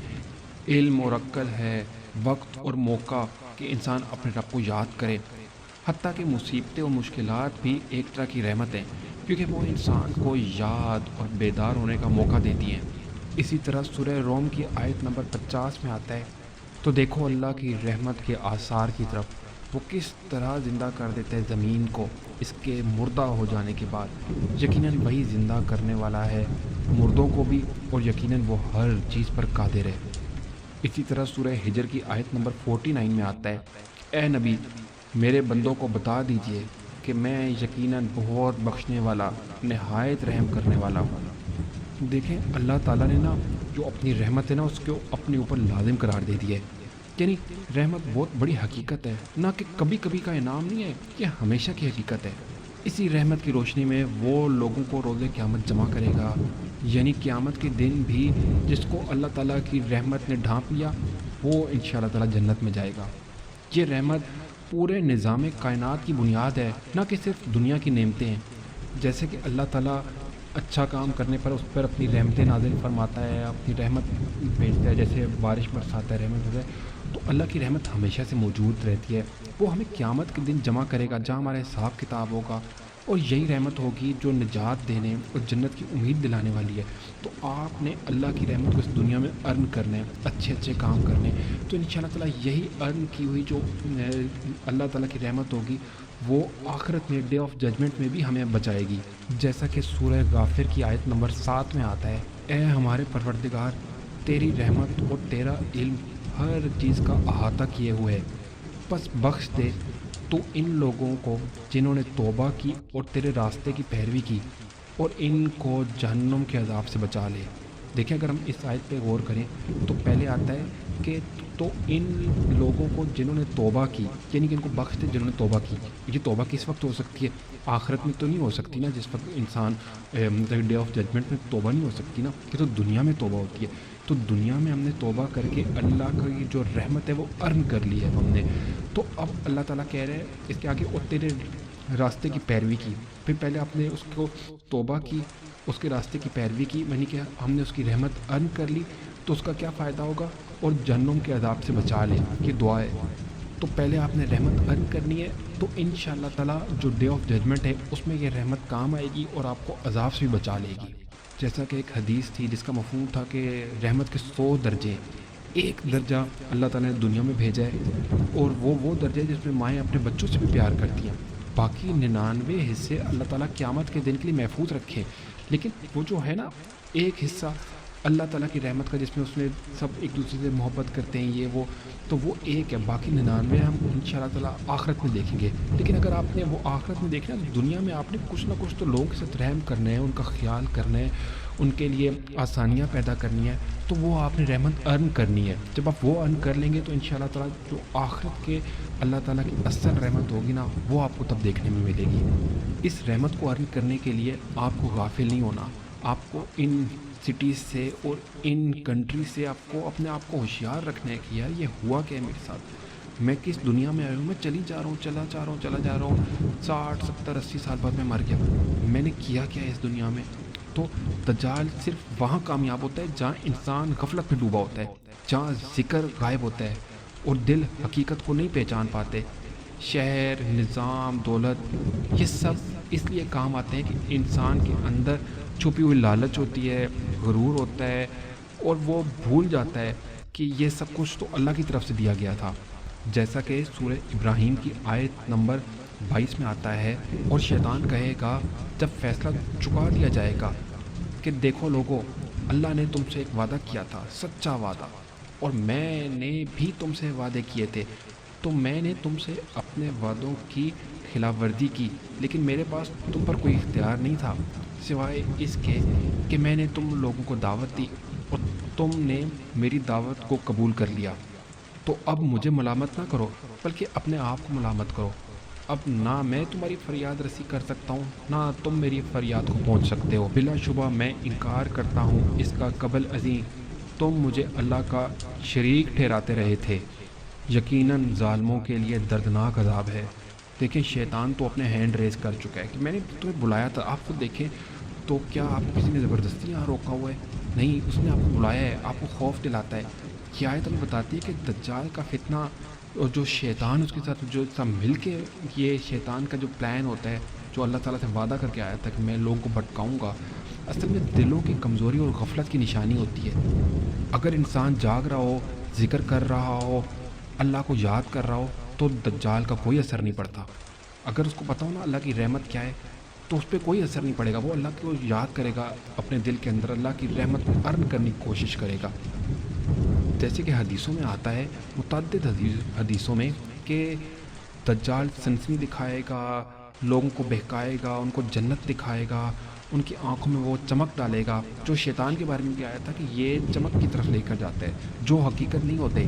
علم اور عقل ہے، وقت اور موقع کہ انسان اپنے رب کو یاد کرے۔ حتیٰ کہ مصیبتیں اور مشکلات بھی ایک طرح کی رحمت ہیں، کیونکہ وہ انسان کو یاد اور بیدار ہونے کا موقع دیتی ہیں۔ اسی طرح سورہ روم کی آیت نمبر 50 میں آتا ہے، تو دیکھو اللہ کی رحمت کے آثار کی طرف، وہ کس طرح زندہ کر دیتا ہے زمین کو اس کے مردہ ہو جانے کے بعد۔ یقیناً وہی زندہ کرنے والا ہے مردوں کو بھی، اور یقیناً وہ ہر چیز پر قادر ہے۔ اسی طرح سورہ ہجر کی آیت نمبر 49 میں آتا ہے، اے نبی، میرے بندوں کو بتا دیجئے کہ میں یقیناً بہت بخشنے والا، نہایت رحم کرنے والا ہوں۔ دیکھیں، اللہ تعالیٰ نے نا جو اپنی رحمت ہے نا اس کو اپنے اوپر لازم قرار دے دی ہے، یعنی رحمت بہت بڑی حقیقت ہے، نہ کہ کبھی کبھی کا انعام نہیں ہے، یہ ہمیشہ کی حقیقت ہے۔ اسی رحمت کی روشنی میں وہ لوگوں کو روز قیامت جمع کرے گا، یعنی قیامت کے دن بھی جس کو اللہ تعالیٰ کی رحمت نے ڈھانپ لیا وہ انشاءاللہ تعالیٰ جنت میں جائے گا۔ یہ رحمت پورے نظام کائنات کی بنیاد ہے، نہ کہ صرف دنیا کی نعمتیں ہیں۔ جیسے کہ اللہ تعالیٰ اچھا کام کرنے پر اس پر اپنی رحمتیں نازل فرماتا ہے، اپنی رحمت بھیجتا ہے، جیسے بارش برساتا ہے، رحمت ہوتا ہے، تو اللہ کی رحمت ہمیشہ سے موجود رہتی ہے۔ وہ ہمیں قیامت کے دن جمع کرے گا جہاں ہمارا حساب کتاب ہوگا، اور یہی رحمت ہوگی جو نجات دینے اور جنت کی امید دلانے والی ہے۔ تو آپ نے اللہ کی رحمت کو اس دنیا میں ارن کرنا ہے، اچھے اچھے کام کرنے، تو انشاءاللہ تعالیٰ یہی ارن کی ہوئی جو اللہ تعالیٰ کی رحمت ہوگی وہ آخرت میں ڈے آف ججمنٹ میں بھی ہمیں بچائے گی۔ جیسا کہ سورہ غافر کی آیت نمبر 7 میں آتا ہے، اے ہمارے پروردگار، تیری رحمت اور تیرا علم ہر چیز کا احاطہ کیے ہوئے ہے، بس بخش دے تو ان لوگوں کو جنہوں نے توبہ کی اور تیرے راستے کی پیروی کی، اور ان کو جہنم کے عذاب سے بچا لے۔ دیکھیں، اگر ہم اس آیت پہ غور کریں تو پہلے آتا ہے کہ تو ان لوگوں کو جنہوں نے توبہ کی، یعنی کہ ان کو بخش دے جنہوں نے توبہ کی۔ یہ توبہ کس وقت ہو سکتی ہے؟ آخرت میں تو نہیں ہو سکتی نا، جس وقت انسان ڈے آف ججمنٹ میں توبہ نہیں ہو سکتی نا، یہ تو دنیا میں توبہ ہوتی ہے۔ تو دنیا میں ہم نے توبہ کر کے اللہ کی جو رحمت ہے وہ ارن کر لی ہے ہم نے، تو اب اللہ تعالیٰ کہہ رہے ہیں اس کے آگے، اور تیرے راستے کی پیروی کی۔ پھر پہلے آپ نے اس کو توبہ کی، اس کے راستے کی پیروی کی، یعنی کہ ہم نے اس کی رحمت ارن کر لی، تو اس کا کیا فائدہ ہوگا؟ اور جہنم کے عذاب سے بچا لے، یہ دعا ہے۔ تو پہلے آپ نے رحمت ارن کرنی ہے، تو انشاءاللہ تعالیٰ جو ڈے آف ججمنٹ ہے اس میں یہ رحمت کام آئے گی اور آپ کو عذاب سے بھی بچا لے گی۔ جیسا کہ ایک حدیث تھی جس کا مفہوم تھا کہ رحمت کے 100 درجے، ایک درجہ اللہ تعالیٰ نے دنیا میں بھیجا ہے، اور وہ درجے جس میں مائیں اپنے بچوں سے بھی پیار کرتی ہیں۔ باقی 99 حصے اللہ تعالیٰ قیامت کے دن کے لیے محفوظ رکھے، لیکن وہ جو ہے نا ایک حصہ اللہ تعالیٰ کی رحمت کا جس میں اس میں سب ایک دوسرے سے محبت کرتے ہیں، یہ وہ، تو وہ ایک ہے، باقی 99 ہم انشاءاللہ تعالیٰ آخرت میں دیکھیں گے۔ لیکن اگر آپ نے وہ آخرت میں دیکھنا ہے، دنیا میں آپ نے کچھ نہ کچھ تو لوگوں کے ساتھ رحم کرنا ہے، ان کا خیال کرنا ہے، ان کے لیے آسانیاں پیدا کرنی ہے، تو وہ آپ نے رحمت ارن کرنی ہے۔ جب آپ وہ ارن کر لیں گے تو انشاءاللہ تعالیٰ جو آخرت کے اللہ تعالیٰ کی اصل رحمت ہوگی نا وہ آپ کو تب دیکھنے میں ملے گی۔ اس رحمت کو ارن کرنے کے لیے آپ کو غافل نہیں ہونا، آپ کو ان سٹیز سے اور ان کنٹری سے آپ کو اپنے آپ کو ہوشیار رکھنا ہے کہ یار یہ ہوا کیا ہے میرے ساتھ، میں کس دنیا میں آیا ہوں، میں چلا جا رہا ہوں 60 70 80 سال بعد میں مر گیا، میں نے کیا کیا ہے اس دنیا میں، تو دجال صرف وہاں کامیاب ہوتا ہے جہاں انسان غفلت میں ڈوبا ہوتا ہے، جہاں ذکر غائب ہوتا ہے اور دل حقیقت کو نہیں پہچان پاتے۔ شہر، نظام، دولت، یہ سب اس لیے کام آتے ہیں کہ انسان کے اندر چھپی ہوئی لالچ ہوتی ہے، غرور ہوتا ہے، اور وہ بھول جاتا ہے کہ یہ سب کچھ تو اللہ کی طرف سے دیا گیا تھا۔ جیسا کہ سورہ ابراہیم کی آیت نمبر 22 میں آتا ہے، اور شیطان کہے گا جب فیصلہ چکا دیا جائے گا کہ دیکھو لوگو، اللہ نے تم سے ایک وعدہ کیا تھا، سچا وعدہ، اور میں نے بھی تم سے وعدے کیے تھے، تو میں نے تم سے اپنے وعدوں کی خلاف ورزی کی، لیکن میرے پاس تم پر کوئی اختیار نہیں تھا سوائے اس کے کہ میں نے تم لوگوں کو دعوت دی اور تم نے میری دعوت کو قبول کر لیا۔ تو اب مجھے ملامت نہ کرو بلکہ اپنے آپ کو ملامت کرو۔ اب نہ میں تمہاری فریاد رسی کر سکتا ہوں، نہ تم میری فریاد کو پہنچ سکتے ہو۔ بلا شبہ میں انکار کرتا ہوں اس کا قبل ازیں تم مجھے اللہ کا شریک ٹھہراتے رہے تھے۔ یقیناً ظالموں کے لیے دردناک عذاب ہے۔ دیکھیں، شیطان تو اپنے ہینڈ ریز کر چکا ہے کہ میں نے تمہیں بلایا تھا، آپ خود دیکھیں تو کیا آپ کو کسی نے زبردستی یہاں روکا ہوا ہے؟ نہیں، اس نے آپ کو بلایا ہے، آپ کو خوف دلاتا ہے۔ یہ آیت ہمیں بتاتی ہے کہ دجال کا فتنہ اور جو شیطان اس کے ساتھ جو سب مل کے، یہ شیطان کا جو پلان ہوتا ہے، جو اللہ تعالیٰ سے وعدہ کر کے آیا تھا کہ میں لوگوں کو بھٹکاؤں گا، اصل میں دلوں کی کمزوری اور غفلت کی نشانی ہوتی ہے۔ اگر انسان جاگ رہا ہو، ذکر کر رہا ہو، اللہ کو یاد کر رہا ہو، تو دجال کا کوئی اثر نہیں پڑتا۔ اگر اس کو پتہ ہو نا اللہ کی رحمت کیا ہے، تو اس پہ کوئی اثر نہیں پڑے گا۔ وہ اللہ کو یاد کرے گا، اپنے دل کے اندر اللہ کی رحمت کو ارن کرنے کی کوشش کرے گا۔ جیسے کہ حدیثوں میں آتا ہے، متعدد حدیثوں میں، کہ دجال سنسنی دکھائے گا، لوگوں کو بہکائے گا، ان کو جنت دکھائے گا، ان کی آنکھوں میں وہ چمک ڈالے گا، جو شیطان کے بارے میں بھی آیا تھا کہ یہ چمک کی طرف لے کر جاتا ہے، جو حقیقت نہیں ہوتے۔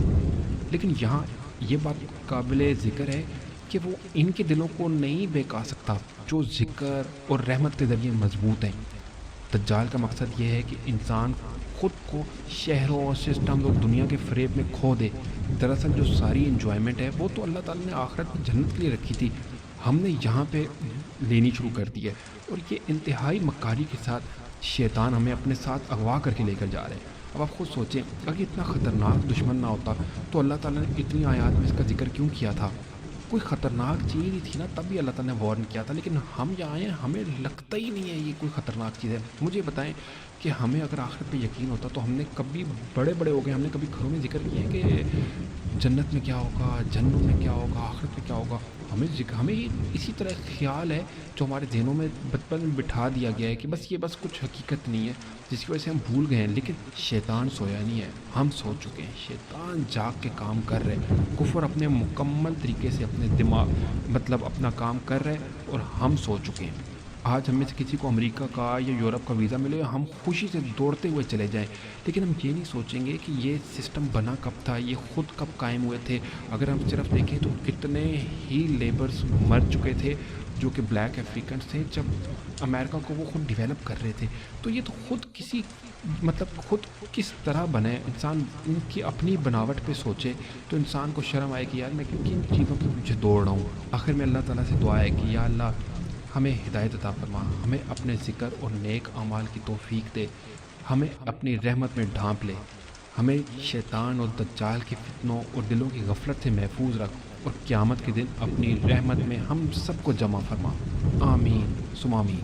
لیکن یہاں یہ بات قابل ذکر ہے کہ وہ ان کے دلوں کو نہیں بہکا سکتا جو ذکر اور رحمت کے ذریعے مضبوط ہیں۔ دجال کا مقصد یہ ہے کہ انسان خود کو شہروں اور سسٹم اور دنیا کے فریب میں کھو دے۔ دراصل جو ساری انجوائمنٹ ہے وہ تو اللہ تعالیٰ نے آخرت میں جنت کے لیے رکھی تھی، ہم نے یہاں پہ لینی شروع کر دی ہے، اور یہ انتہائی مکاری کے ساتھ شیطان ہمیں اپنے ساتھ اغوا کر کے لے کر جا رہے ہیں۔ اب آپ خود سوچیں، اگر اتنا خطرناک دشمن نہ ہوتا تو اللہ تعالیٰ نے اتنی آیات میں اس کا ذکر کیوں کیا تھا؟ کوئی خطرناک چیز ہی تھی نا، تب بھی اللہ تعالیٰ نے وارن کیا تھا، لیکن ہم یہاں ہیں، ہمیں لگتا ہی نہیں ہے یہ کوئی خطرناک چیز ہے۔ مجھے بتائیں کہ ہمیں اگر آخرت پہ یقین ہوتا تو ہم نے کبھی بڑے بڑے ہو گئے، ہم نے کبھی گھروں میں ذکر کیا ہے کہ جنت میں کیا ہوگا، جنت میں کیا ہوگا، آخرت میں کیا ہوگا؟ ہمیں اسی طرح خیال ہے جو ہمارے ذہنوں میں بچپن میں بٹھا دیا گیا ہے کہ بس یہ بس کچھ حقیقت نہیں ہے، جس کی وجہ سے ہم بھول گئے ہیں۔ لیکن شیطان سویا نہیں ہے، ہم سو چکے ہیں، شیطان جاگ کے کام کر رہے ہیں، کفر اپنے مکمل طریقے سے اپنے دماغ اپنا کام کر رہے ہیں، اور ہم سو چکے ہیں۔ آج ہم میں سے کسی کو امریکہ کا یا یورپ کا ویزا ملے، ہم خوشی سے دوڑتے ہوئے چلے جائیں، لیکن ہم یہ نہیں سوچیں گے کہ یہ سسٹم بنا کب تھا، یہ خود کب قائم ہوئے تھے۔ اگر ہم صرف دیکھیں تو کتنے ہی لیبرز مر چکے تھے جو کہ بلیک افریقنس تھے، جب امریکہ کو وہ خود ڈیولپ کر رہے تھے۔ تو یہ تو خود خود کس طرح بنے، انسان ان کی اپنی بناوٹ پہ سوچے تو انسان کو شرم آئے کہ یار میں کن چیزوں کے پیچھے دوڑ رہا ہوں۔ آخر میں اللہ تعالیٰ سے دعا ہے کہ یا اللہ ہمیں ہدایت عطا فرما، ہمیں اپنے ذکر اور نیک اعمال کی توفیق دے، ہمیں اپنی رحمت میں ڈھانپ لے، ہمیں شیطان اور دجال کے فتنوں اور دلوں کی غفلت سے محفوظ رکھ، اور قیامت کے دن اپنی رحمت میں ہم سب کو جمع فرما۔ آمین ثم آمین۔